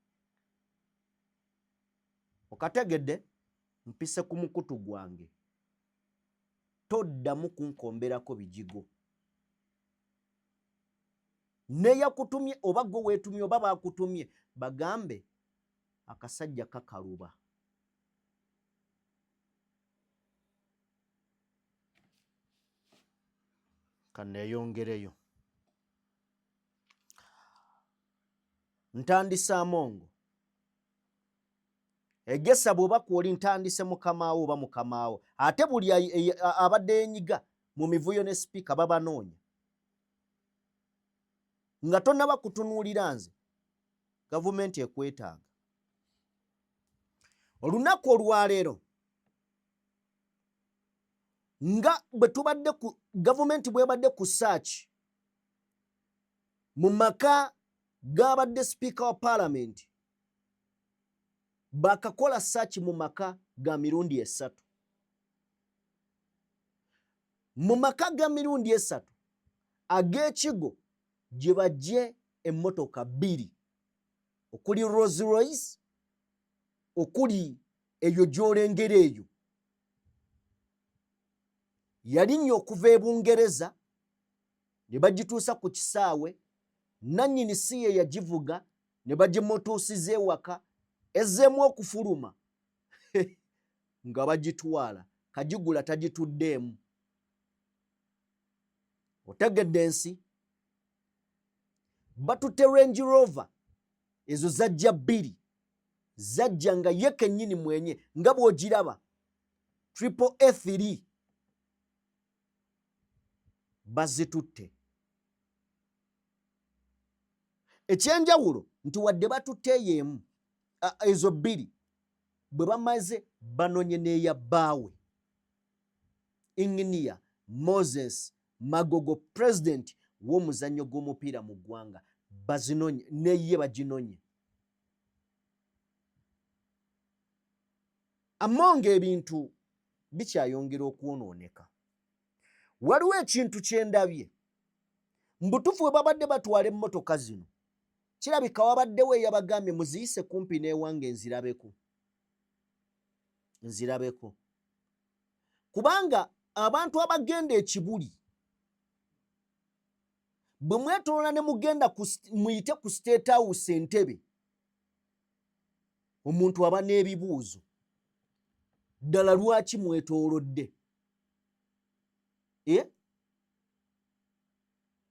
Speaker 2: Okategedde mpise ku mukutu gwange. Toddamu kunkomberako bijigo. Neyakutumye oba gwe weetumye oba baakutumye bagambe akasajja kakaluba. Kaneeyongereyo. Ntandise Amongo. Egesa bw'oba kwoli ntandise mukamaawo oba mukamaawo. Ate buli abadde yenyiga mu mivuyo ne sipiika babanoonya. Nga tonnaba kutunuulira nze, gavumenti ekwetaaga. Olunaku olwaleero, nga bwe tubadde ku gavumenti bw'ebadde ku search mu maka g'abadde sipiika wa paalamenti, bakakola search mu maka ga mirundi 3. Mu maka ga mirundi 3 ag'ekigo gye bajje emmotoka 2, okuli Rolls Royce, okuli eyo gy'olengera eyo. Yalinnya okuva e Bungereza ne bagituusa ku kisaawe, nannyini si ye yagivuga, ne bagimutuusiza ewaka, ezzeemu okufuluma nga bagitwala, kagigula tagituddeemu. Otegedde ensi? Batutte Range Rover ezo zajja 2, zajja nga ye kennyini mwenye nga bw'ogiraba Triple A3 bazitutte. Ekyenjawulo nti wadde batutte yeemu, ezo 2 bwe bamaze banonye n'eya bbaawe Engineer Moses Magogo, president w'omuzannyo gw'omupiira mu ggwanga, bazinonye n'eye baginonye. Amongo ebintu bikyayongera okwonooneka. Waliwo ekintu kye ndabye mbutufu we babadde batwala emmotoka zino kirabika wabaddewo eyabagambye muziyise kumpi n'ewange nzirabeko kubanga abantu abagenda ekibuli bwe mwetolola ne mugenda muyite ku State House Entebbe omuntu aba n'ebibuuzo ddala lwaki mwetolodde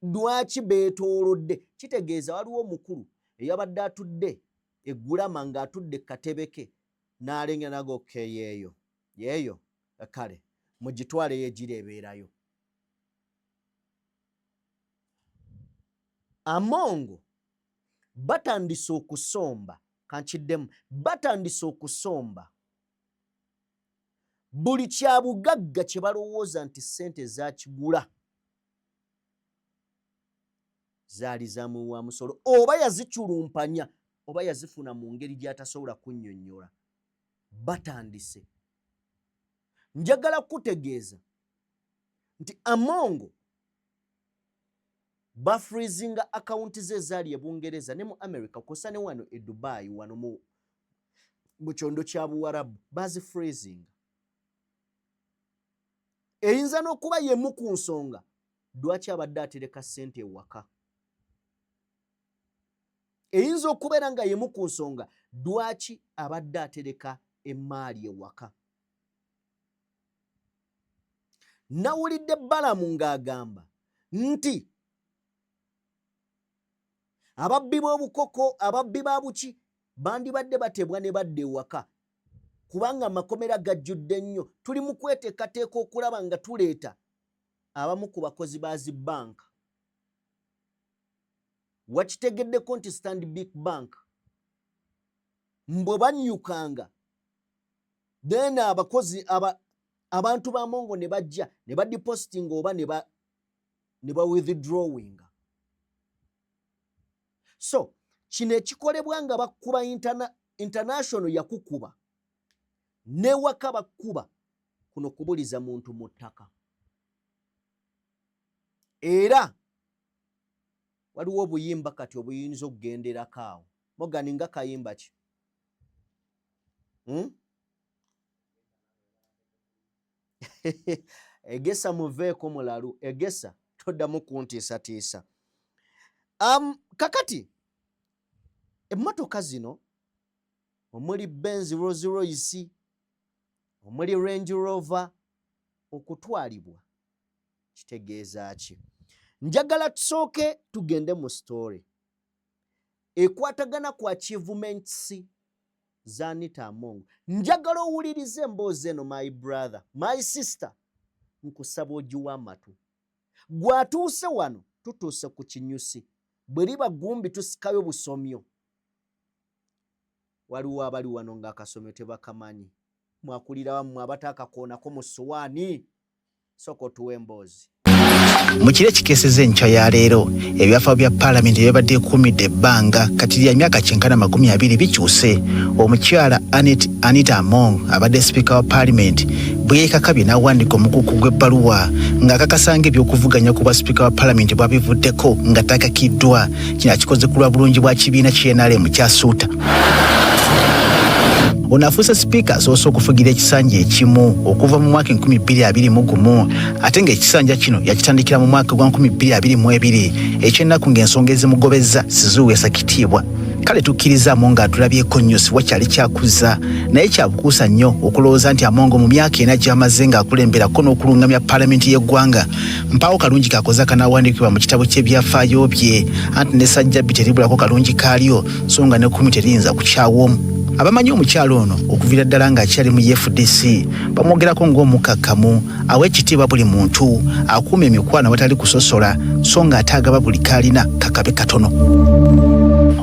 Speaker 2: lwaki beetolodde kitegeeza waliwo omukulu eyabadde atudde eggulama ng'atudde katebe ke n'alenga nago yeeyo kale mugitwale yegireebeerayo. Amongo batandise okusomba kankiddemu batandise okusomba buli kyabugagga kye balowooza nti ssente zakigula zaali zamuwa musolo oba yaziculumpanya oba yazifuna mu ngeri gy'atasobola kunnyonnyola. Batandise njagala kutegeeza nti Amongo bafreezinga akawunti ze zaali e Bungereza ne mu America kosa ne wano e Dubai wano mu kyondo kya Buwarabu bazifreezinga. Eyinza n'okuba yemu ku nsonga lwaki abadde atereka ssente ewaka. Eyinza okubeera nga yemu ku nsonga lwaki abadde atereka emmaali ewaka. Nawulidde Balamu ng'agamba nti ababbi b'obukoko ababbi ba buki bandibadde batebwa ne badde ewaka kubanga amakomera gajjudde nnyo. Tuli mu kweteekateeka okulaba nga tuleeta abamu ku bakozi ba zi banka. Wakitegeddeko nti Stanbic Bank mbwe bannyukanga then abakozi abantu ba Amongo ne bajja ne badipositing oba ne ba withdrawing. So kino ekikolebwa nga bakuba international yakukuba newaka bakuba kuno kubuliza muntu mu ttaka. Era waliwo obuyimba kati obuyinza okugenderako awo. Mogani nga kayimba ki? Egesa muveeko mulalu egesa toddamu kuntiisatiisa. Kakati emmotoka zino omuli Benz, Rolls Royce, omuli Range Rover okutwalibwa kitegeeza ki? Njagala tusooke tugende mu story ekwatagana ku achievements za Anita Amongo. Njagala owulirize emboozi eno my brother, my sister, nkusaba ogiwa amatu. Gwatuuse wano tutuuse ku kinyusi. Bwe liba gumbi tusikayo busomyo. Waliwo abali wano ng'akasomyo tebakamanyi. Mwakulira wammwe abatakakoonako mu ssowaani. Soko tuwe emboozi.
Speaker 10: Mu kire kikeeseza enkya ya leero ebyafaayo bya Parliament byabadde ekuumidde ebbanga kati lya myaka 20 bikyuse. Omukyala Anita Amongo abadde Speaker wa Parliament bwe yeekakabye n'awandiika omukuku gw'ebbaluwa ng'akakasanga eby'okuvuganya ku bwa Speaker wa Parliament bwabivuddeko nga takakiddwa. Kino akikoze ku lwa bulungi bwa kibiina ky'NRM kyasuuta. Ono afuuse Speaker asoose okufugira ekisanja ekimu okuva mu mwaka 2021 ate ng'ekisanja kino yakitandikira mu mwaka gwa 2022 ekyennaku ng'ensonga ezimugobeza siziweesa kitiibwa. Kale tukkiriza Amongo atulabyeko nnyo si wakyali kyakuza naye kyabukuusa nnyo okulowooza nti Amongo mu myaka ena gy'amaze ng'akulemberako n'okulungamya Parliament y'eggwanga mpaawo kalungi kakoza kanaawandiikibwa mu kitabo ky'ebyafaayo bye anti ne Sajjabbi teribulako kalungi kaalyo so nga ne kkumi teriyinza kukyawoomu. Abamanyi omukyalo ono okuviira ddala ng'akyali mu FDC bamwogerako ng'omukakkamu awa ekitiibwa buli muntu akuuma emikwano awatali kusosola so ng'ate agaba buli kaalina kakabe katono.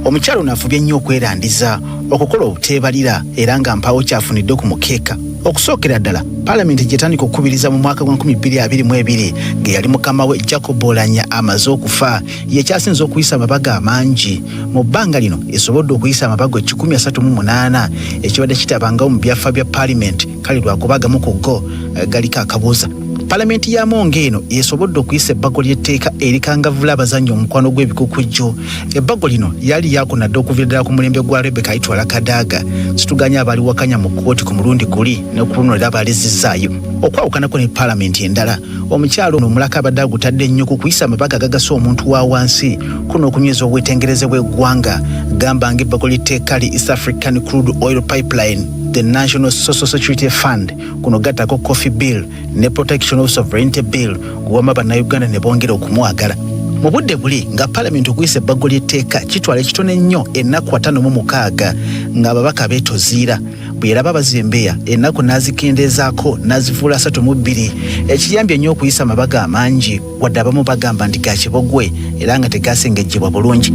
Speaker 10: Omukyalo ono afubye nnyo okwerandiza okukola obuteebalira era nga mpaawo kyafunidde ku mukeeka. Okusookera ddala Parliament gyetandika okukubiriza mu mwaka gwa 2022 ge yali mukama we Jacob Oulanyah amaze okufa yekyasinze okuyisa amabaga amangi. Mu bbanga lino esobodde okuyisa amabaga 138 ekibadde kitabangawo mu byafaayo bya Parliament kale lwakubagamu ku go galiko akabuuza. Palamenti ya Monge eno yesobodde okuyisa ebbago ly'etteeka erikangavvula abazannyi omukwano gw'ebikukujju. Ebbago lino yali yakonadde okuviira ddala ku mulembe gwa Rebecca Itwala Kadaga situganya abaliwakanya mu kkooti ku mulundi guli ne kulunulira abalizizaayo. Okwawukanako ne palamenti endala, omukyalo ono omulaka abadde agutadde nnyo ku kuyisa amabaga agagasa omuntu wa wansi kuno okunyweza obwetengereze bw'eggwanga, gamba ng'ebbago ly'etteeka li East African Crude Oil Pipeline, the National Social Security Fund, kuno gattako Coffee Bill ne Protection of Sovereignty Bill guwama bannayuganda ne bongera okumuwagala. Mu budde buli nga palamenti okuyisa ebbago ly'etteeka kitwala ekitone nnyo ennaku 56 ng'ababaka beetoziira. Bwe yalaba bazembeya ennaku n'azikendeezaako n'azifuula 32, ekiyambye nnyo okuyisa amabaga amangi wadde abamu bagamba nti ga kibogwe era nga tegaasengejjebwa bulungi.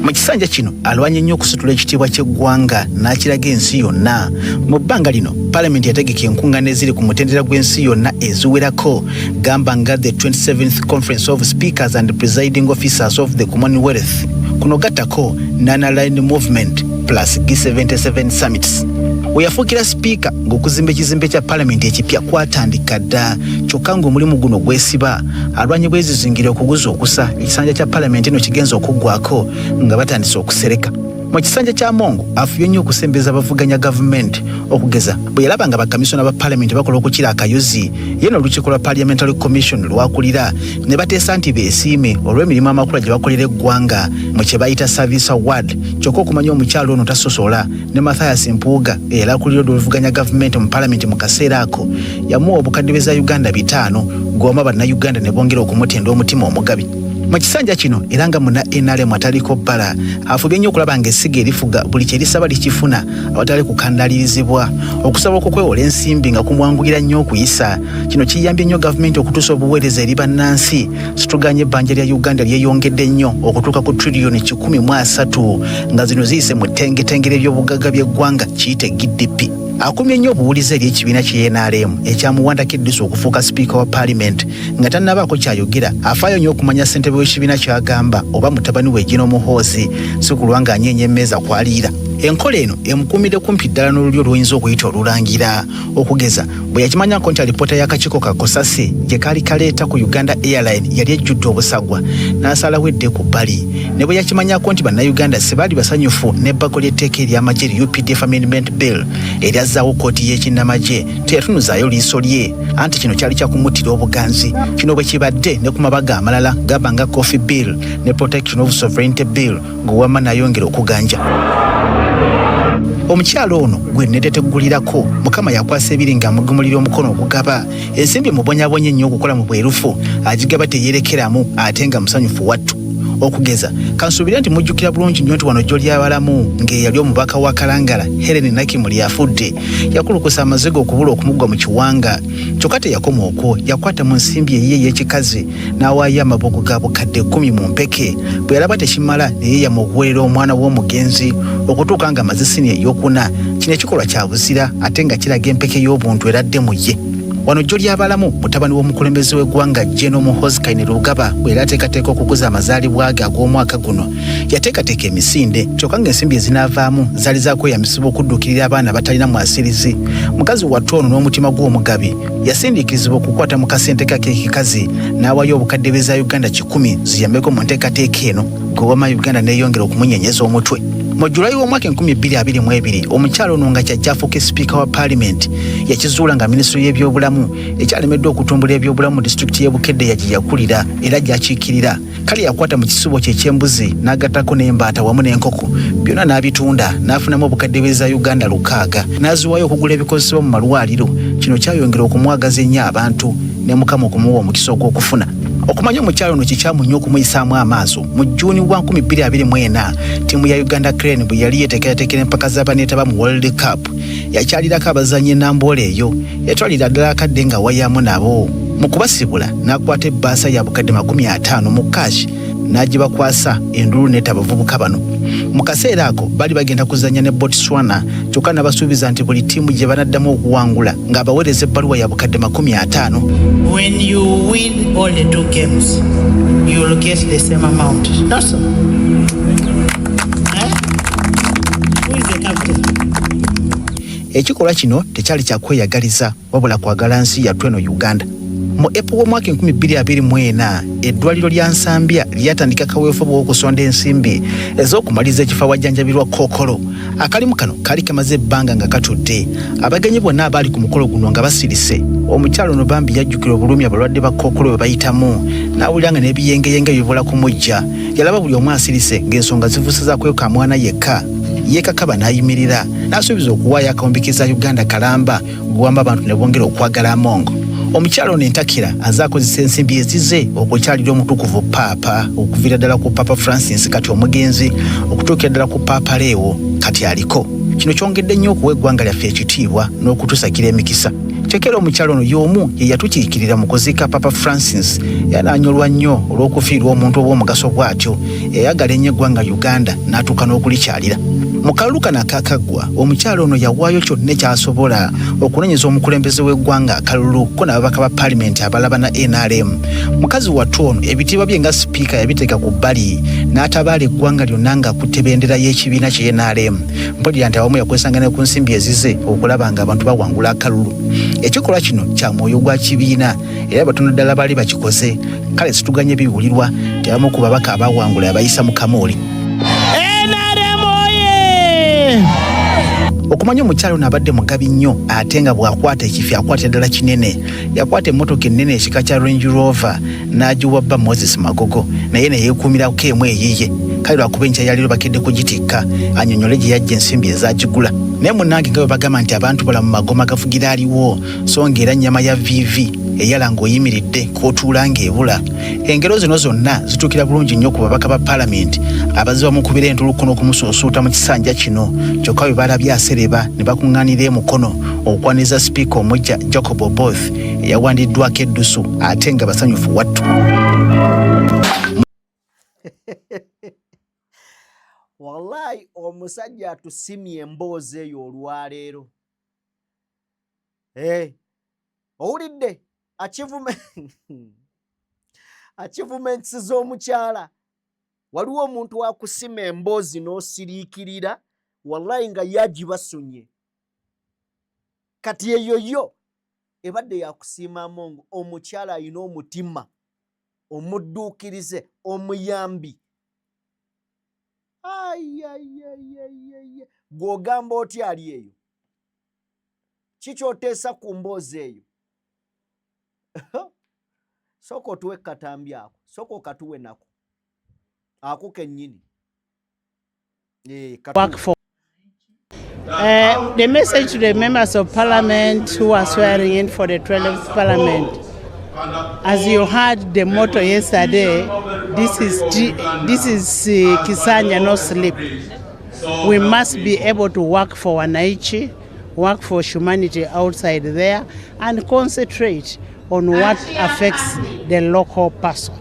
Speaker 10: Mu kisanja kino alwanye nnyo okusitula ekitiibwa ky'eggwanga n'akiraga ensi yonna. Mu bbanga lino palamenti yategeka enkungaana eziri ku mutendera gw'ensi yonna eziwerako, gamba nga the 27th Conference of Speakers and Presiding Officers of the Commonwealth, kuno gattako Non-Aligned Movement plus G77 Summits. We yafuukira sipiika ng'okuzimba ekizimbe kya palamenti ekipya kwatandika dda, kyokka ng'omulimu guno gwesiba alwanye bwezizingire okuguza okusa ekisanja kya palamenti eno kigenza okuggwako nga batandise okusereka. Mu kisanja kya Mongo afubye nnyo okusembeza abavuganya gavumenti, okugeza bwe yalaba nga bakamisona ba palamenti bakola okukira akayuzi yeno olukiiko lwa Parliamentary Commission lwakulira ne bateesa nti beesiime olw'emirimu amakula gye bakolera eggwanga mu kye bayita Service Award, kyokka okumanya omukyalo ono tasosola ne Mathias Mpuuga era akulira oluvuganya gavumenti mu palamenti mu kaseera ako yamuwa obukadde bw'eza Uganda 5 gw'oma bannayuganda ne bongera okumutenda omutima omugabi. Mu kisanja kino era nga muna NRM ataliko bbala afubye nnyo okulaba ng'essiga erifuga buli kye lisaba likifuna awatali kukandalirizibwa, okusaba okukwewola ensimbi nga kumwanguyira nnyo okuyisa. Kino kiyambye nnyo gavumenti okutuusa obuweereza eri bannansi situganya ebbanja lya Uganda lyeyongedde nnyo okutuuka ku triliyoni 13 nga zino ziyise mu ttengetengere by'obugagga by'eggwanga kiyite GDP. Akumye nnyo obuwulize eri ekibiina kye NRM ekyamuwanda Kiddusi okufuuka sipiika wa palamenti nga tannabaako kyayogera. Afaayo nnyo okumanya ssentebe w'ekibiina ky'agamba oba mutabani we Gino Muhoozi si kulwa ng'anyeenya emmeeza kwaliira. Enkola eno emukuumidde kumpi ddala n'olulyo lw'oyinza okuyita olulangira, okugeza bwe yakimanyako nti alipoota y'akakiiko ka Kosase gye kaali kaleeta ku Uganda Airline yali ejjudde obusagwa n'asalawo edde ku bbali, ne bwe yakimanyako nti bannayuganda si baali basanyufu n'ebbago ly'etteeka ery'amagye UPDF Amendment Bill eryazzaawo kkooti y'ekinnamagye teyatunuzaayo liiso lye, anti kino kyali kyakumuttira obuganzi. Kino bwe kibadde ne ku mabaga amalala gamba nga Coffee Bill ne Protection of Sovereignty Bill ng'owamma nayongera okuganja. Omukyalo ono gwe neteteggulirako Mukama yakwasa ebiri ng'amugumulira omukono ogugaba ensimbi mubonyabonye nnyo okukola mu bwerufu agigaba teyerekeramu ate nga musanyufu wattu. Okugeza kansuubira nti mujjukira bulungi nnyo nti wano gy'olyabalamu ng'eyali omubaka wa Kalangala Helen Nakimuli afudde yakulukusa amaziga okubula okumugwa mu kiwanga, kyokka teyakoma okwo, yakwata mu nsimbi eyiye ey'ekikazi n'awaayo amabogo ga bukadde 10 mu mpeke. Bwe yalaba tekimala naye yamuweerera omwana w'omugenzi okutuuka nga mazisini ey'okuna. Kino ekikolwa kya buzira ate nga kiraga empeke y'obuntu eradde mu ye. Wano gy'olyabalamu mutabani w'omukulembeze w'eggwanga Gino Muhoozi Kainerugaba bwe era ateekateeka okukuza amazaalibwa ge ag'omwaka guno yateekateeka emisinde, kyokka ng'ensimbi ezinaavaamu zaali zakweyamisibwa okuddukirira abaana batalina mwasirizi. Mukazi wattu ono n'omutima gw'omugabi yasindiikirizibwa okukwata mu kasente kake ekikazi n'awaayo obukadde bw'eza Uganda 10 ziyambeko mu nteekateeka eno gw'owama Uganda n'eyongera okumunyenyeza omutwe. Mu Julayi w'omwaka 2022 omukyalo ono nga kyajja afuuke sipiika wa palamenti yakizuula nga minisitule y'ebyobulamu ekyalemeddwa okutumbula ebyobulamu mu disitulikiti y'e Bukedde gye yakulira era gy'akiikirira. Kale yakwata mu kisibo kye ky'embuzi n'agattako n'embaata wamu n'enkoko, byonna n'abitunda n'afunamu obukadde bw'eza Uganda 600 n'aziwaayo okugula ebikozesebwa mu malwaliro. Kino kyayongera okumwagaza ennyo abantu ne Mukama okumuwa omukisa ogw'okufuna. Okumanya omukyalo ono kikyamu nnyo okumuyisaamu amaaso. Mu Jjuuni wa 2024 ttiimu ya Uganda Crane bwe yali yeteekerateekera empaka z'abaneetaba mu World Cup yakyalirako abazannyi ennamboola eyo, yatwalira ddala akadde nga wayamu nabo. Mu kubasibula n'akwata ebbaasa ya bukadde 50 mu kashi n'agibakwasa endulu neeta abavubuka bano. Mu kaseera ako baali bagenda kuzannya ne Botswana, kyokka n'abasuubiza nti buli ttiimu gye banaddamu okuwangula ng'abaweereza ebbaluwa ya bukadde 50.
Speaker 11: When you win all the 2 games, you will get the same amount. Not so. Who is the captain?
Speaker 10: Ekikolwa kino tekyali kya kweyagaliza wabula kwagala nsi yattu eno Uganda. Mu April w'omwaka 2024 eddwaliro lya Nsambya lyatandika kaweefube w'okusonda ensimbi ez'okumaliza ekifo awajjanjabirwa Kookolo. Akalimu kano kaali kamaze ebbanga nga katudde. Abagenyi bonna abaali ku mukolo guno nga basirise. Omukyalo ono bambi yajjukira obulumi abalwadde ba Kookolo bwe bayitamu n'awulira nga n'ebiyengeyenge bibola ku mujja. Yalaba buli omu asirise ng'ensonga zivusiza kweka mwana yekka. Yeekakaba n'ayimirira n'asuubiza okuwaayo akawumbikiza Uganda kalamba guwamba abantu ne bongera okwagala Amongo. Omukyalo n'entakira azaakozesa ensimbi ezize okukyalira omutukuvu Paapa okuviira ddala ku Papa Francis kati omugenzi okutuukira ddala ku Paapa Leo kati aliko. Kino kyongedde nnyo okuwa eggwanga lyaffe ekitiibwa n'okutusakira emikisa. Kyekera omukyalo ono y'omu ye yatukiikirira mu kuziika Papa Francis yanaanyolwa nnyo olw'okufiirwa omuntu obw'omugaso bw'atyo eyagala ennyo eggwanga Uganda n'atuuka n'okulikyalira. Mu kalulu kano akaakaggwa omukyalo ono yawaayo kyonna ekyasobola okunenyeza omukulembeze w'eggwanga akalulu ko n'ababaka ba paalamenti abalaba na NRM. Mukazi wattu ono ebitiibwa bye nga sipiika yabiteeka ku bbali n'atabaala eggwanga lyonna ng'akutte bendera y'ekibiina kye NRM. Mpulira nti awamu yakwesanga ne ku nsimbi ezize okulaba nga abantu bawangula akalulu. Ekikolwa kino kya mwoyo gwa kibiina era batono ddala baali bakikoze. Kale situganye biwulirwa nti abamu ku babaka abawangula yabayisa mu kamooli. Okumanya omukyalo n'abadde mugabi nnyo ate nga bw'akwata ekifi akwata ddala kinene. Yakwata emmotoka ennene ekika kya Range Rover n'agiwa bba Moses Magogo naye ne yeekuumirako emu eyiye. Kale lwakuba enkya yaliro bakedde kugitikka annyonnyole gye yajja ensimbi ezagigula. Naye munnange nga bwe bagamba nti abantu bala mu magoma gavugira aliwo so ng'era nnyama ya viivi eyala ng'oyimiridde k'otuula ng'ebula. Engero zino zonna zituukira bulungi nnyo ku babaka ba paalamenti abaziba mu kubira entulukono okumusuusuuta mu kisanja kino kyokka bwe balabye asereba ne bakuŋŋaanira emukono okukwaniza sipiika omujja Jacob Oboth eyawandiddwako eddusu ate nga basanyufu wattu.
Speaker 2: Wallahi omusajja atusimye emboozi eyo olwaleero. Owulidde achievements z'omukyala. Waliwo omuntu wakusima emboozi n'osiriikirira wallahi nga yagibasonye. Kati eyo yo ebadde yakusiima Amongo. Omukyala alina omutima omudduukirize omuyambi. Gw'ogamba otya ali eyo? Kikyoteesa ku mboozi eyo? Sooka otuwe katambi ako, sooka okatuwe nako ako kennyini.
Speaker 12: The message to the members of parliament who are swearing in for the 12th parliament. As you heard the motto yesterday, this is Kisanya, no sleep. We must be able to work for Wananchi, work for humanity outside there, and concentrate on what affects the local person.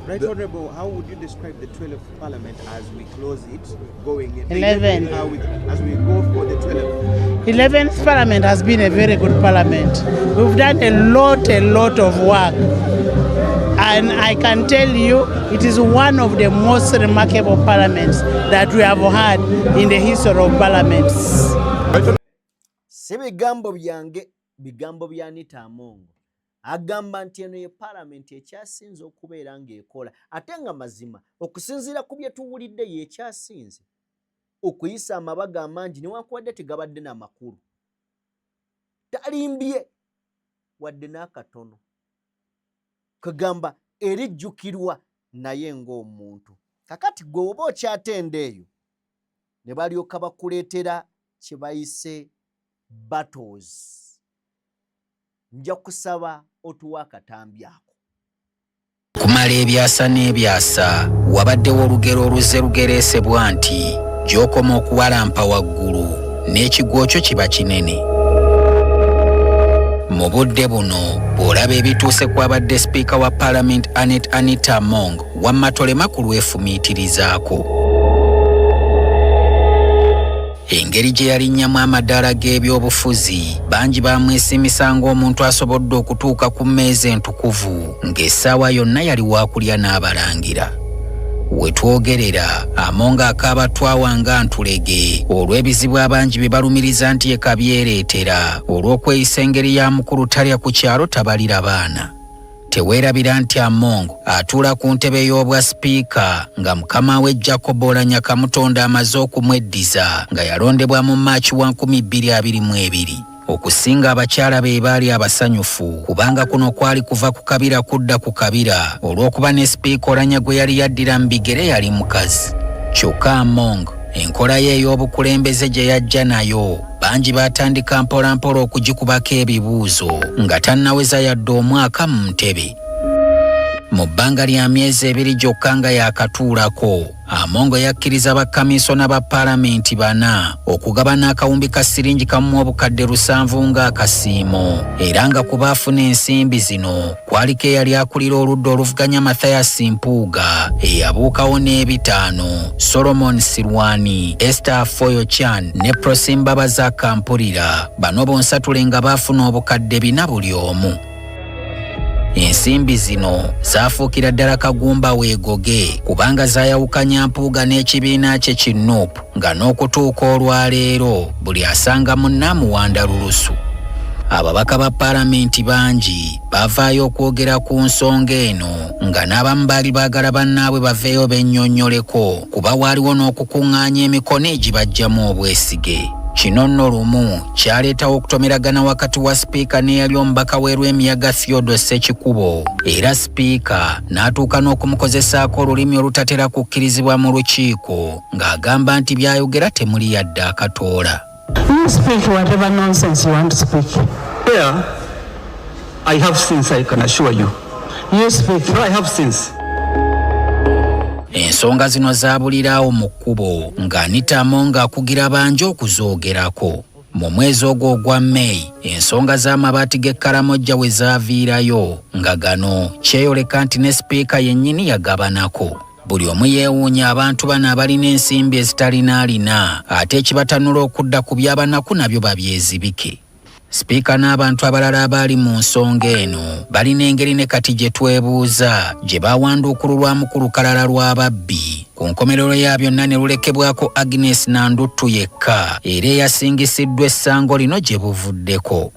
Speaker 5: Right, Honorable, how would you describe the 12th Parliament as we close it, going in?
Speaker 12: 11.
Speaker 5: As we go for the 12th?
Speaker 12: 11th Parliament has been a very good Parliament. We've done a lot of work. And I can tell you, it is one of the most remarkable parliaments that we have had in the history of parliaments.
Speaker 2: Si bigambo byange, bigambo bya Anita Amongo. Agamba nti eno ye parliament ekyasinze okubeera ng'ekola. Ate nga mazima okusinziira ku bye tuwulidde ye ekyasinze okuyisa amabaga amangi newankubadde tegabadde n'amakulu. Talimbye wadde n'akatono. Kagamba erijjukirwa naye ng'omuntu. Kakati gwe oba okyatenda eyo ne balyoka bakuleetera kye bayise battles. Nja kusaba otuwa akatambi ako.
Speaker 13: Kumala ebyasa n'ebyasa wabaddewo olugero oluze lugereesebwa nti gy'okoma okuwalampa waggulu n'ekigwo kyo kiba kinene. Mu budde buno bw'olaba ebituuse kwabadde sipiika wa Parliament Anita Amongo wamma tolema ku lwefumiitirizaako. Engeri gye yalinnyamu amadaala g'ebyobufuzi bangi bamwesimisa ng'omuntu asobodde okutuuka ku mmeeza entukuvu ng'essaawa yonna yali waakulya n'abalangira. Wetwogerera Among akaaba twawanga ntulege olw'ebizibu abangi bye balumiriza nti ye kabyereetera olw'okweyisa engeri ya mukulu talya ku kyalo tabalira baana. Teweerabira nti Among atuula ku ntebe y'obwa sipiika nga mukama we Jacob Oulanyah Kamutonda amaze okumweddiza nga yalondebwa mu Maaci wa 2022. Okusinga abakyala be baali abasanyufu kubanga kuno kwali kuva ku Kabira kudda ku Kabira olw'okuba ne sipiika Oulanyah gwe yali yaddira mu bigere yali mukazi. Kyokka Among enkola ye ey'obukulembeze gye yajja nayo bangi batandika mpolampola okugikubako ebibuuzo nga tannaweza yadde omwaka mu ntebe. Mu bbanga lya myezi 2 gyokka nga yakatuulako, Among yakkiriza bakamisona ba Paalamenti 4 okugabana akawumbi ka siringi kamu obukadde 7 ng'akasiimo, era nga ku baafuna ensimbi zino kwaliko eyali akulira oludda oluvuganya Mathias Mpuuga eyabuukawo n'ebitaano, Solomon Sirwani, Esther Foyo Chan ne Prosimbabaza Kampulira, bano bonsatule nga baafuna obukadde 4 buli omu. Ensimbi zino zaafuukira ddala kagumba weegoge kubanga zaayawukanya Mpuuga n'ekibiina kye ki Nuupu nga n'okutuuka olwaleero buli asanga munnamuwanda lulusu. Ababaka ba Paalamenti bangi bavaayo okwogera ku nsonga eno nga n'abamu baali baagala bannaabwe baveeyo bennyonnyoleko kuba waaliwo n'okukuŋŋaanya emikono egibajjamu obwesige. Kino nno lumu kyaleetawo okutomeragana wakati wa sipiika n'eyali omubaka w'Emiyaga Theodore Ssekikubo, era sipiika n'atuuka n'okumukozesaako olulimi olutatera kukkirizibwa mu lukiiko ng'agamba nti by'ayogera temuli yadde akatoola.
Speaker 14: You speak whatever nonsense you want to speak. Here, I have sins, I can assure you. You speak. No, I have sins.
Speaker 13: Ensonga zino zaabuliraawo mu kkubo ng'Anita Among akugira bangi okuzoogerako. Mu mwezi ogwo ogwa May, ensonga z'amabaati g'e Karamoja we zaaviirayo nga gano kyeyoleka nti ne sipiika yennyini yagabanako. Buli omu yeewuunya abantu bano abalina ensimbi ezitalinaalina ate ekibatanula okudda ku by'abanaku nabyo babyezibike. Sipiika n'abantu abalala abaali mu nsonga eno balina engeri ne kati gye twebuuza gye baawanduukululwamu ku lukalala lw'ababbi. Ku nkomerero ya byonna ne lulekebwako Agnes Nanduttu yekka era eyasingisiddwa essango lino gye buvuddeko.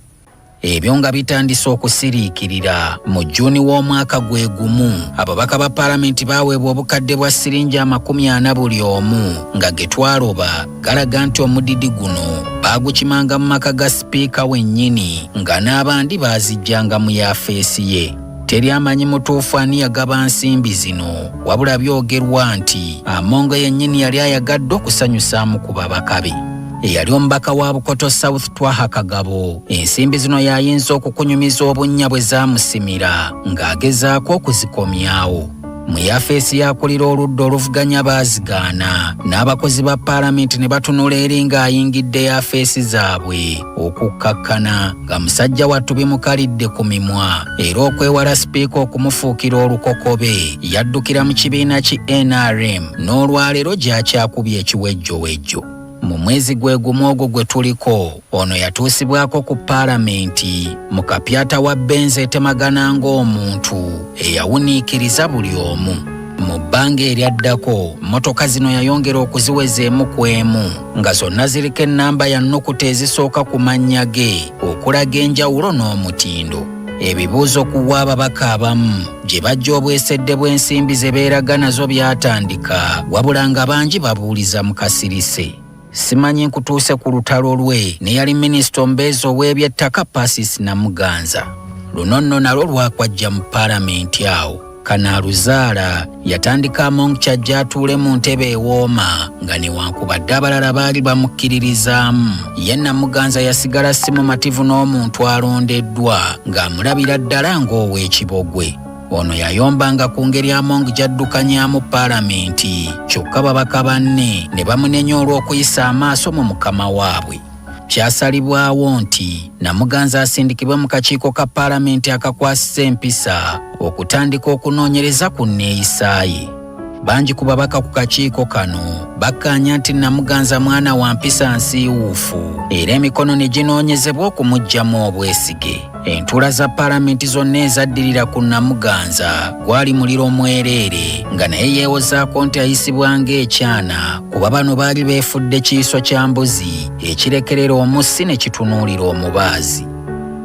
Speaker 13: Ebyo nga bitandise okusiriikirira mu Juni w'omwaka gwe gumu, ababaka ba Paalamenti baaweebwa obukadde bwa siringi 40 buli omu nga ge twaloba galaga nti omudidi guno baagukimanga mu maka ga sipiika wennyini nga n'abandi baazijjanga mu yaafeesi ye. Teri amanyi mutuufu ani yagaba nsimbi zino wabula byogerwa nti Among yennyini yali ayagadde okusanyusaamu ku babaka be. Eyali omubaka wa Bukoto South Twaha Kagabo, ensimbi zino yayinza okukunyumiza obunnya bwe zaamusimira ng'agezaako okuzikomyawo. Mu yaafeesi yakulira oludda oluvuganya baazigaana n'abakozi ba Paalamenti ne batunula eri ng'ayingidde yaafeesi zaabwe okukkakkana nga musajja wattu bimukalidde ku mimwa era okwewala sipiika okumufuukira olukokobe yaddukira mu kibiina ki NRM n'olwaleero gy'akyakubye ekiwejjowejjo. Mu mwezi gwe gumu ogwo gwe tuliko, ono yatuusibwako ku Paalamenti mu kapyata wa Benz etemagana ng'omuntu eyawuniikiriza buli omu. Mu bbanga eryaddako, mmotoka zino yayongera okuziweza emu ku emu nga zonna ziriko ennamba ya nnukuta ezisooka ku mannya ge okulaga enjawulo n'omutindo. Ebibuuzo ku bw'ababaka abamu gye bajja obwesedde bw'ensimbi ze beeraga nazo byatandika wabula nga bangi babuuliza mu kasirise. Simanyi nkutuuse ku lutalo lwe ne yali minisita omubeezi ow'ebyettaka Pacis Namuganza. Luno nno nalwo lwakwajja mu Paalamenti awo. Kanaaluzaala yatandika Among kyajja atuule mu ntebe ewooma nga newankubadde abalala baali bamukkiririzaamu, ye Namuganza yasigala si mumativu n'omuntu alondeddwa ng'amulabira ddala ng'ow'ekibogwe. Ono yayombanga ku ngeri Among gy'addukanyaamu Paalamenti, kyokka babaka banne ne bamunenya olw'okuyisa amaaso mu mukama waabwe. Kyasalibwawo nti Namuganza asindikibwe mu kakiiko ka Paalamenti akakwasisa empisa okutandika okunoonyereza ku nneeyisa ye. bangi ku babaka ku kakiiko kano bakkaanya nti Namuganza mwana wa mpisa nsiiwuufu era emikono ne ginoonyezebwa okumuggyamu obwesige. Entuula za paalamenti zonna ezaddirira ku Namuganza gwali muliro mwereere nga naye yeewozaako nti ayisibwa ng'ekyana kuba bano baali beefudde kiiso kya mbuzi ekirekerera omussi ne kitunuulira omubaazi.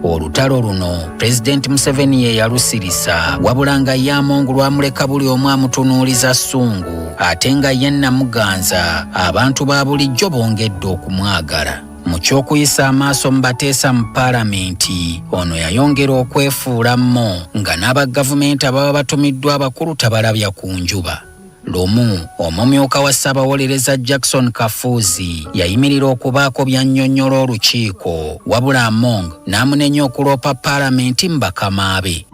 Speaker 13: Olutalo luno Pulezidenti Museveni ye yalusirisa wabula nga ye Amongo lwamuleka buli omu amutunuuliza ssungu ate nga ye Namuganza abantu ba bulijjo bongedde okumwagala. Mu ky'okuyisa amaaso mu bateesa mu paalamenti ono yayongera okwefuulammo nga n'aba gavumenti ababa batumiddwa abakulu tabalabya ku njuba. Lumu omumyuka wa Ssaabawolereza Jackson Kafuzi yayimirira okubaako byannyonnyola olukiiko wabula Amongo n'amunenya okuloopa paalamenti mu bakama be.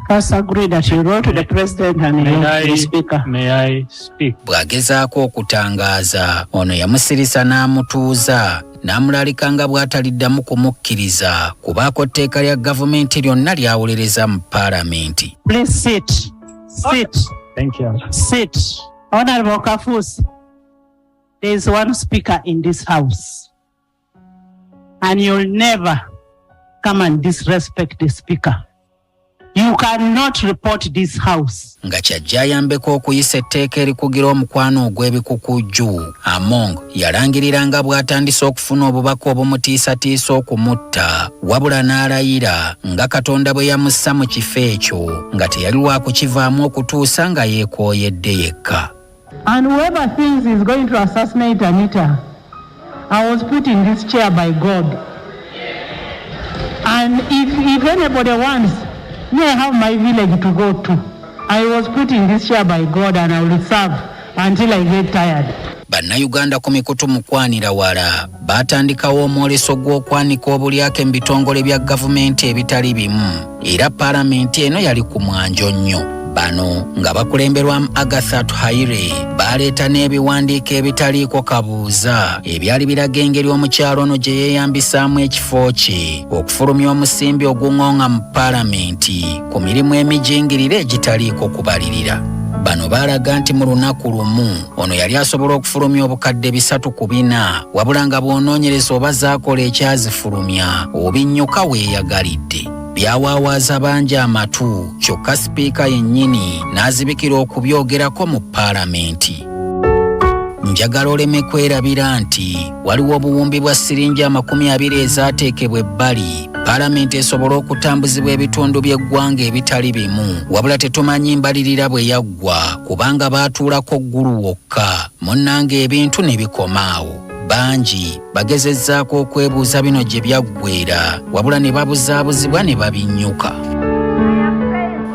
Speaker 13: Bw'agezaako okutangaaza ono yamusirisa n'amutuuza n'amulalika nga bw'ataliddamu kumukkiriza kubaako tteeka lya gavumenti lyonna ly'awolereza mu paalamenti.
Speaker 12: Please sit. Sit. Thank you. Sit. Honorable Kafuzi, there is one speaker in this house, and you'll never come and disrespect the speaker. You cannot report this house.
Speaker 13: Nga kyajja ayambeko okuyisa etteeka erikugira omukwano ogw'ebikukujju, Amongo yalangirira nga bw'atandise okufuna obubaka obumutiisatiisa okumutta wabula n'alayira nga Katonda bwe yamussa mu kifo ekyo nga teyali wakukivaamu okutuusa nga yeekooyedde yekka.
Speaker 12: And whoever thinks he's going to assassinate Anita, I was put in this chair by God. And if anybody wants, may I have my village to go to. I was put in this chair by God and I will serve until I get tired.
Speaker 13: Bannayuganda ku mikutu mukwanira wala baatandikawo omwoleso gw'okwanika obulyake mu bitongole bya gavumenti ebitali bimu era paalamenti eno yali ku mwanjo nnyo. Bano nga bakulemberwamu Agatha Tuhaire baleeta n'ebiwandiiko ebitaliiko kabuuza ebyali biraga engeri omukyalo ono gye yeeyambisaamu ekifo kye okufulumya omusimbi oguŋŋoŋŋa mu paalamenti ku mirimu emijingirire egitaliiko kubalirira. Bano baalaga nti mu lunaku lumu ono yali asobola okufulumya obukadde 3-4 wabula nga bw'onoonyereza oba zaakola ekyazifulumya obinnyuka weeyagalidde. Byawaawaza bangi amatu kyokka sipiika yennyini n'azibikira okubyogerako mu paalamenti. Njagala oleme kwerabira nti waliwo obuwumbi bwa siringi 20 ezaateekebwa ebbali paalamenti esobola okutambuzibwa ebitundu by'eggwanga ebitali bimu wabula tetumanyi mbalirira bwe yaggwa kubanga baatuulako ggulu wokka munnange ebintu ne bikomaawo. Bangi bagezezzaako okwebuuza bino gye byaggweera wabula ne babuzaabuzibwa ne babinnyuka.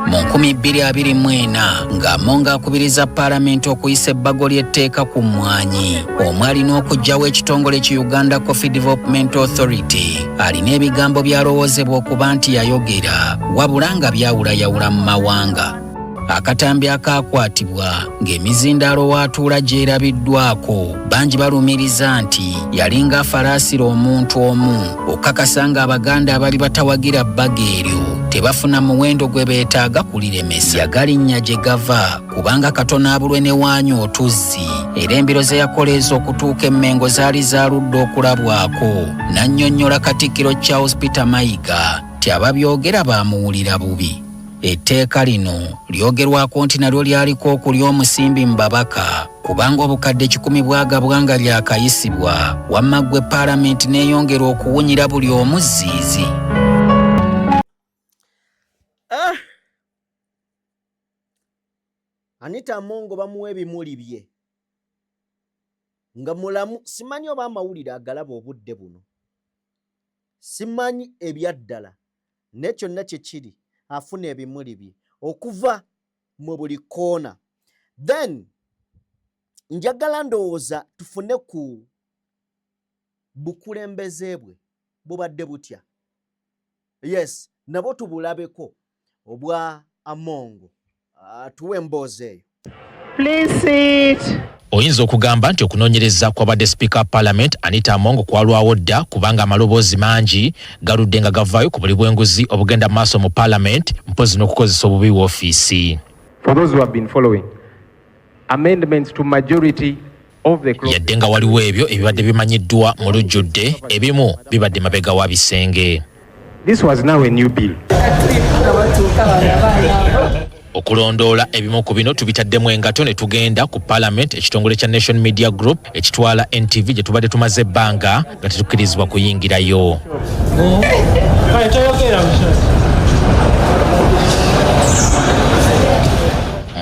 Speaker 13: Mu 2024 ng'Amongo akubiriza paalamenti okuyisa ebbago ly'etteeka ku mmwanyi omwalina okuggyawo ekitongole ki Uganda Coffee Development Authority alina ebigambo byalowoozebwa okuba nti yayogera wabula nga byawulayawula mu mawanga. Akatambi akaakwatibwa ng'emizindaalo w'atuula gyerabiddwako bangi balumiriza nti yalinga afalaasira omuntu omu okukakasa nga Abaganda abali batawagira bbaga eryo tebafuna muwendo gwe beetaaga kuliremesa. Yagalinnya gye gava kubanga katono abulwe ne waanyu otuzzi era embiro ze yakoleeza okutuuka emmengo zaali zaaludde okulabwako n'annyonnyola Katikkiro Charles Peter Mayiga nti ababyogera baamuwulira bubi. Etteeka lino lyogerwako nti nalyo lyaliko okulya omusimbi mu babaka kubanga obukadde 10 bwagabwa nga lyakayisibwa wamma ggwe paalamenti n'eyongera okuwunyira buli omu zziizi.
Speaker 2: Anita Amongo bamuwa ebimuli bye nga mulamu. Simanyi oba amawulire agalaba obudde buno, simanyi ebyaddala ne kyonna kye kiri afuna ebimuli bye okuva mu buli koona. Then njagala ndowooza tufune ku bukulembeze bwe bubadde butya. Yes, nabo tubulabeko obwa Amongo. Tuwe emboozi eyo.
Speaker 12: Please sit.
Speaker 15: Oyinza okugamba nti okunoonyereza kw'abadde Speaker Parliament Anita Amongo kwalwawo dda kubanga amaloboozi mangi galudde nga gavaayo ku buli bw'enguzi obugenda maaso mu Parliament mpozi n'okukozesa obubi w'ofiisi.
Speaker 16: For those who have been following,
Speaker 4: amendments to majority of the clause.
Speaker 15: Yadde nga waliwo ebyo ebibadde bimanyiddwa mu lujjudde, ebimu bibadde mabega wa bisenge.
Speaker 4: This was now a new bill.
Speaker 15: Okulondoola ebimu ku bino tubitaddemu engato ne tugenda ku Parliament, ekitongole kya Nation Media Group ekitwala NTV gye tubadde tumaze ebbanga nga tetukkirizibwa kuyingirayo.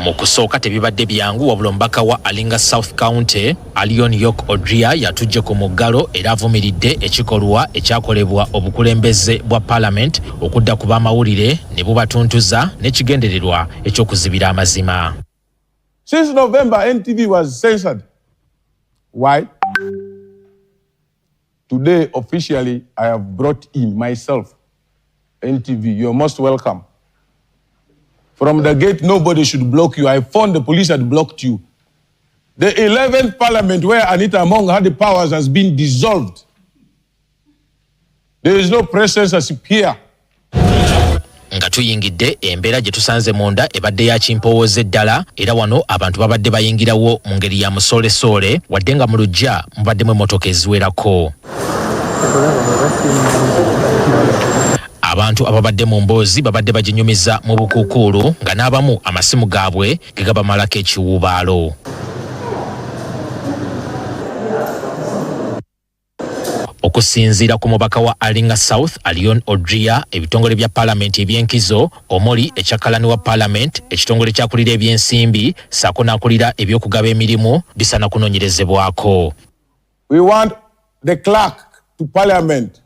Speaker 15: Mu kusooka tebibadde byangu, wabula omubaka wa Alinga South County Alion York Odria yatujje ku muggalo era avumiridde ekikolwa ekyakolebwa obukulembeze bwa Parliament okudda ku b'amawulire ne bubatuntuza n'ekigendererwa eky'okuzibira amazima.
Speaker 9: Since November, NTV was censored. Why? Today, officially, I have brought in myself, NTV. You're most welcome. From the gate, nobody should block you. I found the police had blocked you. The 11th parliament where Anita Among had the powers has been dissolved. There is no press censorship here.
Speaker 15: Nga tuyingidde embeera gye tusanze munda ebadde ya kimpowooza eddala, era wano abantu babadde bayingirawo mu ngeri ya musolesoole wadde nga mu luggya mubaddemu emmotoka eziwerako. Abantu ababadde mu mboozi babadde baginyumiza mu bukuukuulu nga n'abamu amasimu gaabwe ge gabamalako ekiwuubaalo. Okusinziira ku mubaka wa Alinga South Alion Odria, ebitongole bya Parliament ebyenkizo omuli ekyakalani wa Parliament, ekitongole kyakulira ebyensimbi ssaako n'akulira ebyokugaba emirimu bisana kunoonyerezebwako.
Speaker 9: We want the clerk to Parliament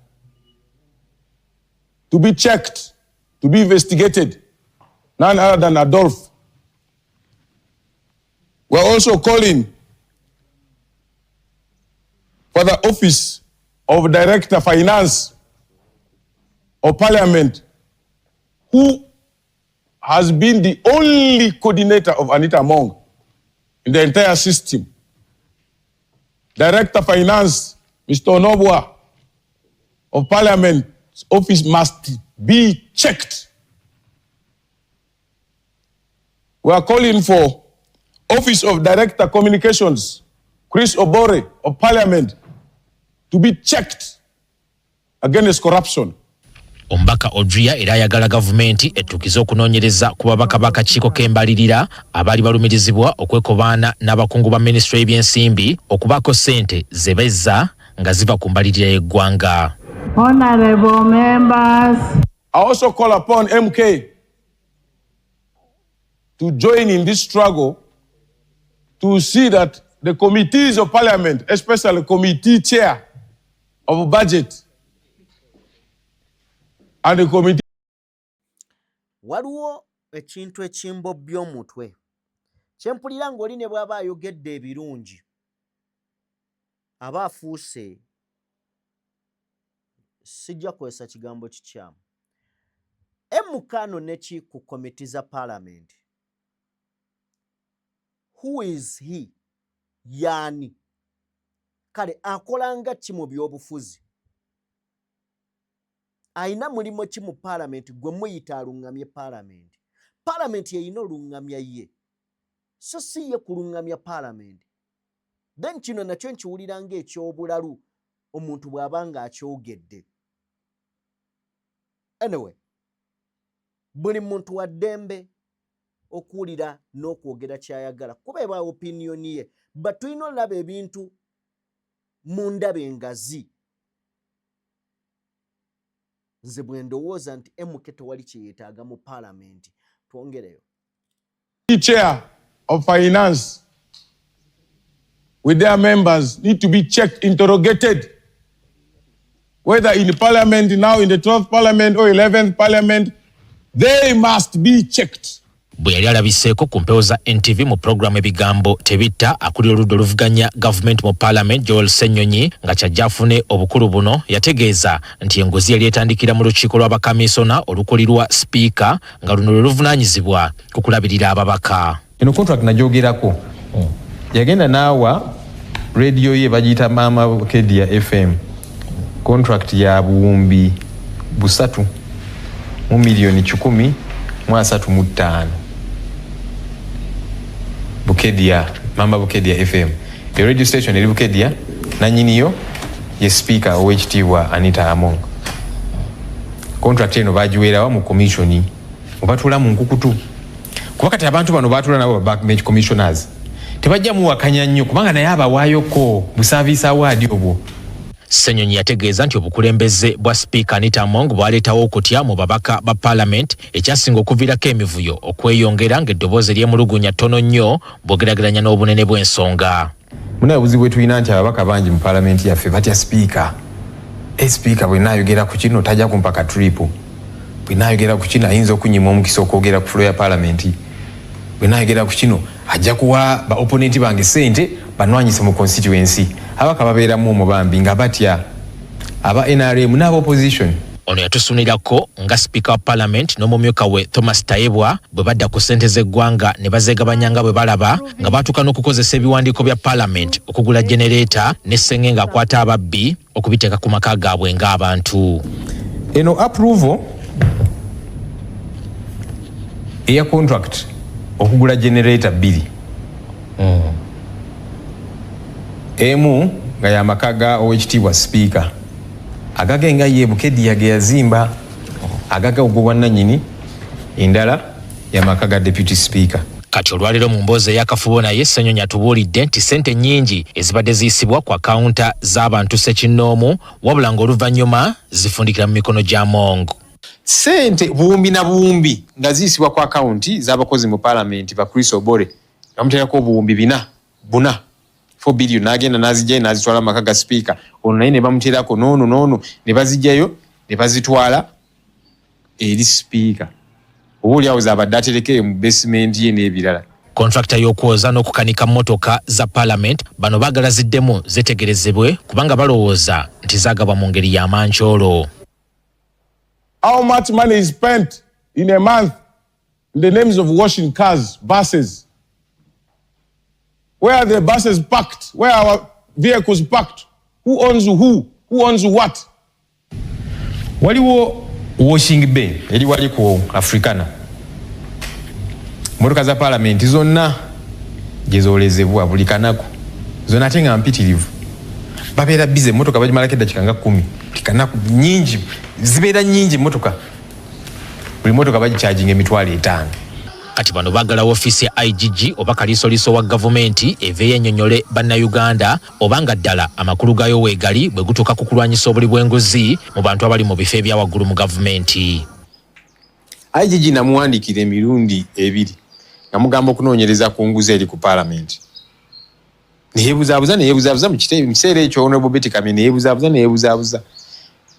Speaker 9: to be checked, to be investigated, none other than Adolf. We're also calling for the office of Director Finance of Parliament, who has been the only coordinator of Anita Among in the entire system. Director Finance, Mr. Onobwa of Parliament, office must be checked. We are calling for Office of Director Communications, Chris Obore of Parliament, to be checked against corruption.
Speaker 15: Omubaka Odria era ayagala gavumenti ettukiza okunoonyereza ku babaka b'akakiiko k'embalirira abaali balumirizibwa okwekobaana n'abakungu ba minisitule y'ebyensimbi okubaako ssente ze bezza nga ziva ku mbalirira y'eggwanga.
Speaker 12: Honorable members,
Speaker 9: I also call upon MK to join in this struggle to see that the committees of Parliament, especially committee chair of budget and the committee.
Speaker 2: Waliwo ekintu ekimbobby omutwe kyempulira ng'oli ne bw'aba ayogedde ebirungi aba afuuse sijja kwesa kigambo kikyamu. Emukano neki ku komiti za Parliament. Who is he? Yani kale akolanga ki mu by'obufuzi? Aina mulimo ki mu Parliament gwe muyita alungamye Parliament? Parliament yeyina olungamya ye, so si ye kulungamya Parliament. Then kino nakyo nkiwulira ng'ekyobulalu omuntu bw'abanga akyogedde. Anyway, buli muntu wa ddembe okuwulira n'okwogera kyayagala kuba eba opinion ye, but tulina olaba ebintu mu ndaba engazi. Nze bwe ndowooza nti MK tewali kye yeetaaga mu Parliament. Twongereyo.
Speaker 9: The chair of finance with their members need to be checked, interrogated, whether in the Parliament now, in the 12th Parliament or 11th Parliament, they must be checked.
Speaker 15: Bwe yali alabiseeko ku mpewo za NTV mu programu ebigambo tebitta, akulira oludda oluvuganya gavumenti mu Parliament Joel Ssenyonyi nga kyajja afune obukulu buno, yategeeza nti engozi yali etandikira mu lukiiko lw'abakamisona olukulirwa sipiika nga luno lwe luvunaanyizibwa ku kulabirira ababaka.
Speaker 6: Eno contract nagyogerako yagenda naawa radio ye bagiyita Mama Kedia FM contract ya buwumbi 3 mu milioni 135 Bukedia, Mama Bukedia FM. The radio station eri Bukedia, nanyiniyo ye speaker OHT wa Anita Among. Contract eno bagiweerawa mu commissioni. Obatula mu nkukutu. Kuba kati abantu bano batula nabo backbench commissioners. Tebajja muwakanya nnyo kubanga naye abawaayoko mu service award obwo.
Speaker 15: Ssenyonyi yategeeza nti obukulembeze bwa Speaker Anita Among bwaleetawo okutya mu babaka ba Parliament ekyasinga okuviirako emivuyo okweyongera ng'eddoboozi ery'emulugunya ttono nnyo bw'ogeraageranya n'obunene bw'ensonga.
Speaker 6: Muna buzibu tulina nti ababaka bangi mu Parliament yaffe batya Speaker. Speaker bw'inaayogera ku kino tajja kumpaka triple. Bw'inaayogera ku kino ayinza okunyima omukisa okwogera ku floor ya Parliament. Bw'inaayogera ku kino ajja kuwa ba opponent bange ssente banwanyise mu constituency. Abaka babeeramu omubambi nga batya aba NRM n'aba opposition.
Speaker 15: Ono yatusunirako nga Speaker wa Parliament n'omumyuka we Thomas Tayebwa bwe badda ku ssente z'eggwanga ne bazeegabanyanga bwe balaba nga baatuuka n'okukozesa ebiwandiiko bya Parliament okugula generator n'essenge ng'akwata ababbi okubiteeka ku maka gaabwe ng'abantu.
Speaker 6: Eno approval eya contract okugula generator 2. Emu nga ya makaga owekitiibwa Speaker. Agagenga ye Bukedia ge yazimba. Agaga ogwa nanyini endala ya makaga Deputy Speaker.
Speaker 15: Kati olwaliro mu mboozi ey'akafubo naye Ssenyonyi atubuulidde nti ssente nnyingi ezibadde ziyisibwa ku akawunta z'abantu ssekinnoomu wabula ng'oluvannyuma zifundikira mu mikono gya Among.
Speaker 6: Ssente buwumbi na buwumbi nga ziyisibwa ku akawunti z'abakozi mu Parliament ba Chris Obore amuteerako obuwumbi 4 billion n'agenda n'azijjayo n'azitwala maka ga Speaker. Ono naye ne bamuteerako noono ne bazijjayo ne bazitwala eri Speaker. Obuulyawo zaabadde aterekeye mu basement ye n'ebirala.
Speaker 15: Kontrakta y'okwoza n'okukanika mmotoka za Parliament bano baagala ziddemu zetegerezebwe kubanga balowooza nti zaagabwa mu ngeri ya manchoolo.
Speaker 16: How much money is spent in a month in the names of washing cars, buses? Where are the buses parked? Where are our vehicles parked? Who owns who? Who owns what?
Speaker 6: Waliwo washing bay eri wali ku Africana. Motoka za Parliament zonna gezoolezebwa buli kanaku. Zonna ate nga mpitirivu. Babeera bize motoka bagimalako eddakiika nga 10. Kanaku nyingi zibeera nyingi motoka. Buli motoka bagicharginga emitwalo 5.
Speaker 15: Kati bano baagala ofiisi ya IGG oba kaliisoliiso wa gavumenti eveeyo ennyonnyole bannayuganda obanga ddala amakulu gayo weegali bwe gutuuka ku kulwanyisa obuli bw'enguzi mu bantu abali mu bifo ebya waggulu mu gavumenti.
Speaker 6: IGG namuwandiikira emirundi 2 nga mugamba okunoonyereza ku nguzi eri ku Parliament. Neyeebuzaabuza mu kiseera ekyo Honorable Betty Kamya neyeebuzaabuza.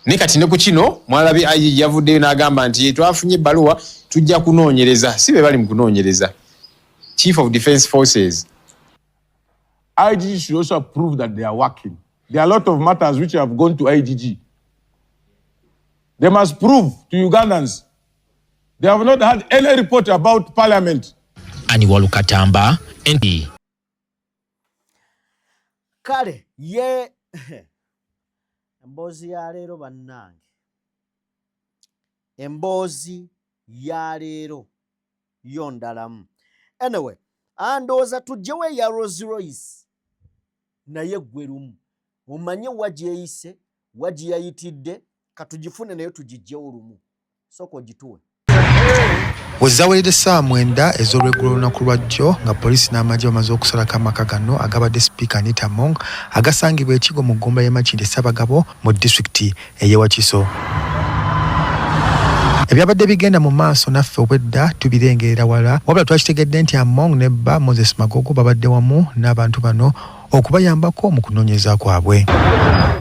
Speaker 6: Ne kati ne ku kino mwalabi IGG yavuddeyo n'agamba nti twafunye ebbaluwa tujja kunoonyereza. Si be bali mu kunoonyereza. Chief of Defence Forces.
Speaker 16: IGG should also prove that they are working. There are a lot of matters which have gone to IGG. They must prove to Ugandans. They have not had any report about Parliament.
Speaker 15: Ani Walukatamba, NP.
Speaker 2: Kale, ye emboozi ya leero bannange. Emboozi ya leero yondalamu. Anyway, andooza tujjewo ya Rolls Royce naye ggwe lumu. Omanye wagyeyise, wagyeyayitidde, katugifune naye tugijjewo lumu. Sooka ogituwe.
Speaker 3: Wezzawalidde essaawa 9 ez'olweggulo olunaku lwajjo nga poliisi n'amagye bamaze okusalako amaka gano agabadde Speaker Anita Among agasangibwa ekigo mu ggumba y'e Makindye Ssaabagabo mu disitulikiti ey'e Wakiso. Ebyabadde bigenda mu maaso naffe obwedda tubirengerera wala wabula twakitegedde nti Among ne bba Moses Magogo babadde wamu n'abantu bano okubayambako mu kunoonyereza kwabwe.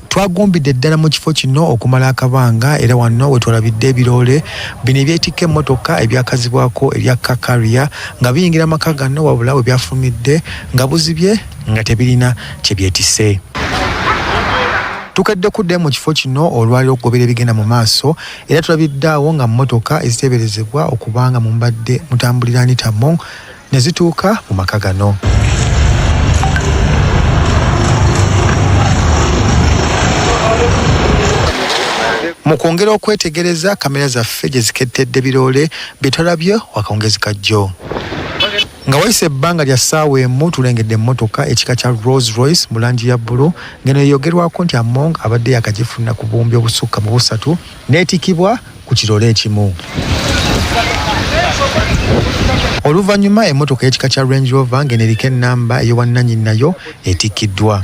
Speaker 3: Twagumbidde ddala mu kifo kino okumala akabanga era wano we twalabidde ebiroole bino ebyetikka emmotoka ebyakazibwako erya Kakaria nga biyingira amaka gano wabula we byafulumidde nga buzibye nga tebirina kye byetisse. Tukedde kudde mu kifo kino olwaliro okugobera ebigenda mu maaso era tulabiddeawo nga mmotoka eziteeberezebwa okubanga mu mbadde mutambulira Anita Among ne zituuka mu maka gano. Mu kwongera okwetegereza kamera zaffe gye zikettedde biroole bye twalabye wakawungezi kajjo. Nga wayise ebbanga lya ssaawa emu tulengedde emmotoka ekika kya Rolls Royce mu langi ya bbulu ngeno yogerwako nti Among abadde yakagifuna ku buwumbi obusukka mu busatu n'etikibwa ku kirole ekimu. Oluvannyuma emmotoka ekika kya Range Rover ng'eneriko ennamba ey'owannannyini nayo etikkiddwa.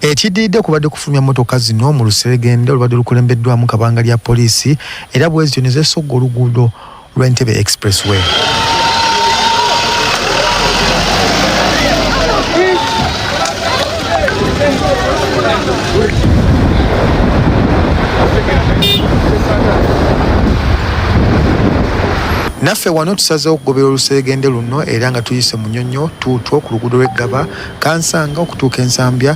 Speaker 3: Ekiddiridde kubadde kufulumya mmotoka zino mu luseregende olubadde lukulembeddwamu kabanga lya poliisi era bwezityo ne zesogga oluguudo lw'Entebbe Expressway. Naffe wano tusazeewo okugobera oluseregende luno era nga tuyise Munyonyo tuutwo ku luguudo lw'Eggaba Kansanga okutuuka Ensambya.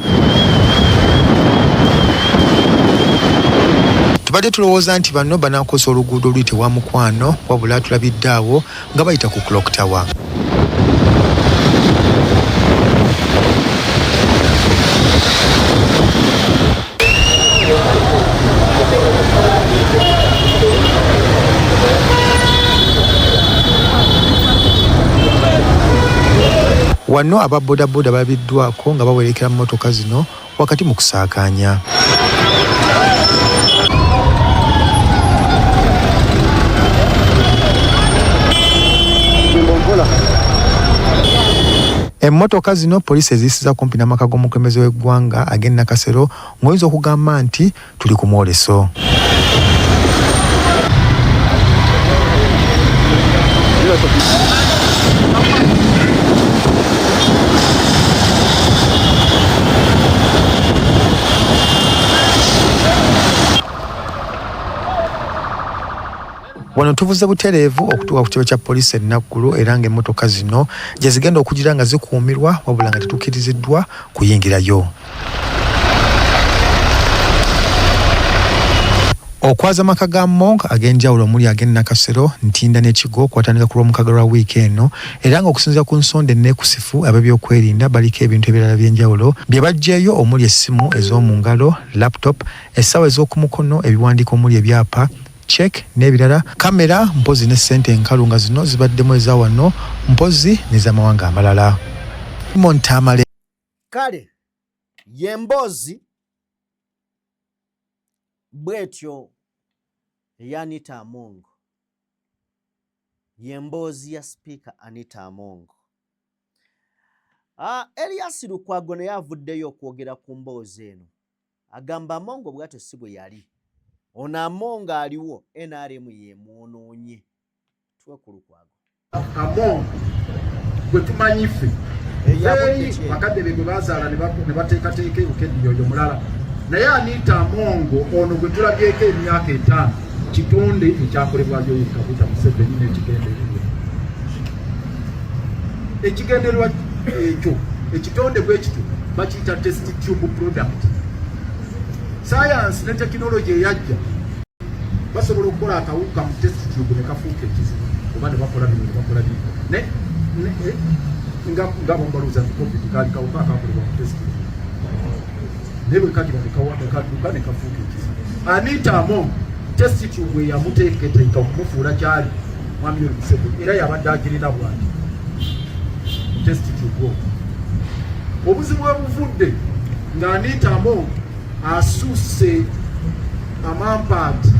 Speaker 3: Tubadde tulowooza nti bano banaakosa oluguudo oluyite wa Mukwano wabula tulabidde awo nga bayita ku Clock Tower. Wano aba bodaboda babiddwako nga bawerekera mu mmotoka zino wakati mu kusaakaanya. Emmotoka zino poliisi eziyisiza kumpi n'amaka g'omukulembeze w'eggwanga Agnes Nakasero ng'oyinza okugamba nti tuli ku mwoleso. Wano tuvuze butereevu okutuuka ku kitebe kya poliisi Naggulu era ng'emmotoka zino gye zigenda okugira nga zikuumirwa wabula nga tetukkiriziddwa kuyingirayo. Okwaza amaka ga Among ag'enjawulo omuli Agnes Nakasero, Ntinda n'Ekigo kwatandika ku Lwomukaga lwa wiiki eno era ng'okusinziira ku nsonda enneekusifu ab'ebyokwerinda baliko ebintu ebirala by'enjawulo bye baggyeeyo omuli essimu ez'omu ngalo, laptop, essaawa ez'oku mukono, ebiwandiiko omuli ebyapa, check n'ebirala, kamera mpozi ne ssente enkalu nga zino zibaddemu eza wano mpozi n'ez'amawanga amalala. Montamale
Speaker 2: kale yemboozi bwetyo eya Anita Among, yemboozi ya Speaker Anita Among. Elias Lukwago naye avuddeyo okwogera ku mboozi eno agamba Among bwatyo si bwe yali. Ono Among aliwo NRM yemwonoonye. Tuwe ku Lukwago.
Speaker 17: Among gwe tumanyi ffe bakadde be gwe bazaala ne bateekateeka ebukeddiyoyo mulala naye Anita Among ono gwe tulabyeko emyaka 5 kitonde ekyakolebwayo Kaguta Museveni n'ekigendererwa. Ekigendererwa ekyo ekitonde bwe kityo bakiyita test tube product. Science ne technology eyajja basobola okukola akawuka mu test tube ne kafuuka ekizibu oba ne bakola bino ne bakola bino nga bombaluza covid kali kawuka akakolebwa mu test tube nebo kati bakawuka ne kafuuka ekizibu. Anita Among test tube yamuteeketeeka okumufuula kyali mwami Museveni era yabadde agirina bwati test tube. Obuzibu obuvudde nga Anita Among asusse amampaati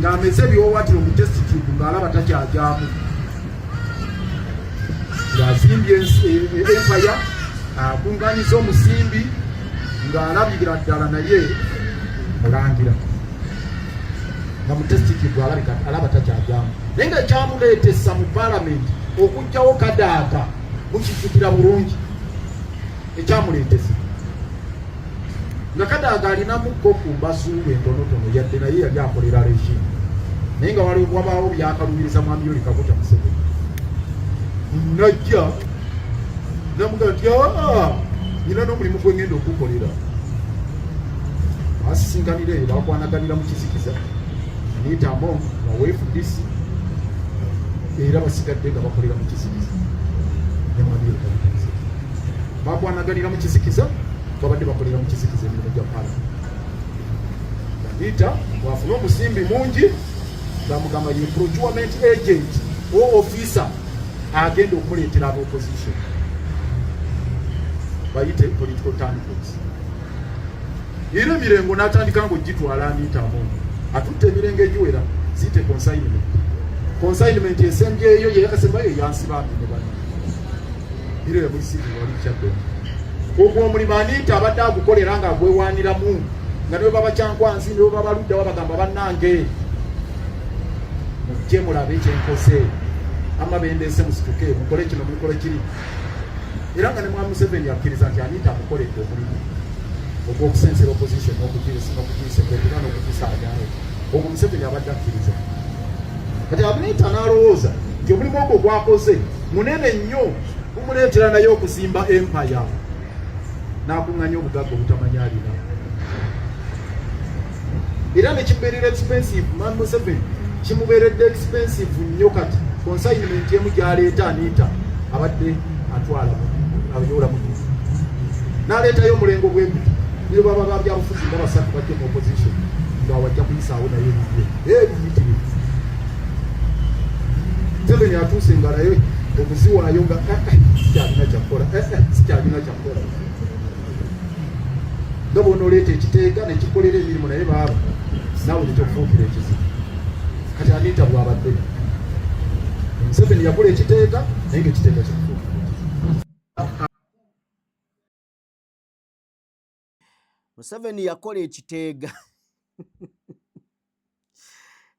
Speaker 17: ng'ameze ebiwaawaatiro mu test tube ng'alaba takyajaamu. Ng'azimbye empaya akungaanyiza omusimbi ng'alabikira ddala naye mulangira nga mu test tube alaba takyajaamu. Naye nga ekyamuleetesa mu paalamenti okuggyawo Kadaga mukijjukira bulungi ekyamuleetesa nga Kadaga alinamuko ku mbasuulu entonotono yadde naye yali akolera regime naye nga wabaawo byakalubiriza mwami Yoweri Kaguta Museveni najja namuga nti nyina n'omulimu gwe ngenda okukolera asisinkanira eyo bakwanaganira mu kizikiza Anita Among waweefudisi era basigadde nga bakolera mu kizikiza ne mwami Yoweri Kaguta Museveni bakwanaganira mu kizikiza babadde bakolera mu kizikiza emirimu gya Parliament. Anita bwafuna omusimbi mungi ng'amugamba ye procurement agent o officer agenda okumuleetera aba opposition bayite political turncoats. Era emirengo n'atandika ng'ogitwala Anitamu atutte emirenge egiwera ziyite consignment. Consignment esembyeyo ye yakasembayo yansibaambi ne bano irere musiri wali kyadde ogwo omulimu Anita abadde agukolera nga agwewaaniramu nga ne baba Kyankwanzi ne baba Ludda babagamba bannange mujje mulabe ekyenkose amabendese musituke mukole kino mukole kiri. Era nga ne Mwami Museveni akkiriza nti Anita amukoledde omulimu ogw'okusensera opposition n'okugirisekulekera n'okugisaagaayo. Ogwo Museveni abadde akkiriza. Kati Anita n'alowooza nti omulimu ogwo gwakoze munene nnyo gumuleetera naye okuzimba empire n'akuŋŋanya obugagga obutamanya alina. Era ne kibeerera expensive. Mwami Museveni kimubeeredde expensive nnyo kati consignment emu gy'aleeta Anita abadde atwala ayola mu gifu. N'aleetayo omulengo bw'eguti ne baba ba byabufuzi nga basatu bajja mu opposition nga wajja kuyisaawo naye ebiyitirivu. Museveni atuuse nga naye okuziwaayo nga sikyalina kyakukola sikyalina kyakukola nga bw'onooleeta ekiteega ne kikolera emirimu naye baaba naawe nekyokufuukira ekizibu. Kati Anita bw'abadde Museveni yakola ekiteega naye ng'ekiteega kyakufuukira
Speaker 2: Museveni yakola ekiteega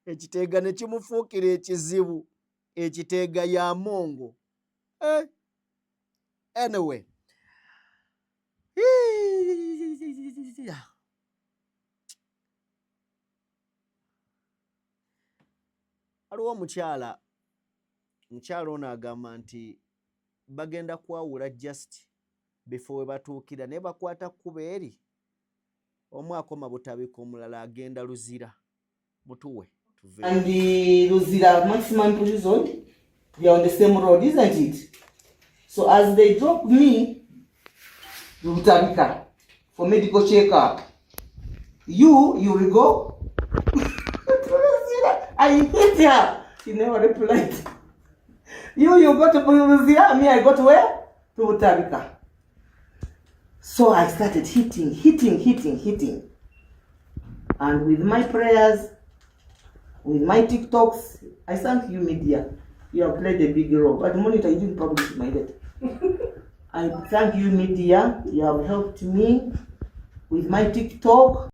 Speaker 2: ekiteega ne kimufuukira ekizibu. Ekiteega ya Mongo. Anyway. Aliwo omukyala ono agamba nti bagenda kwawula just before we batuukira ne bakwata kkubo eri omu akoma butabika omulala agenda Luzira. Mutuwe.
Speaker 18: And the Luzira maximum prison, we are on the same road, isn't it? So as they drop me to Butabika for medical checkup, you will go to Luzira. I hate her. She never replied. You go to Luzira, me I go to where? To Butabika. So I started hitting. And with my prayers, with my TikToks, I thank you, media. You have played a big role. But Monitor, you didn't publish my death. I thank you, media. You have helped me with my TikTok.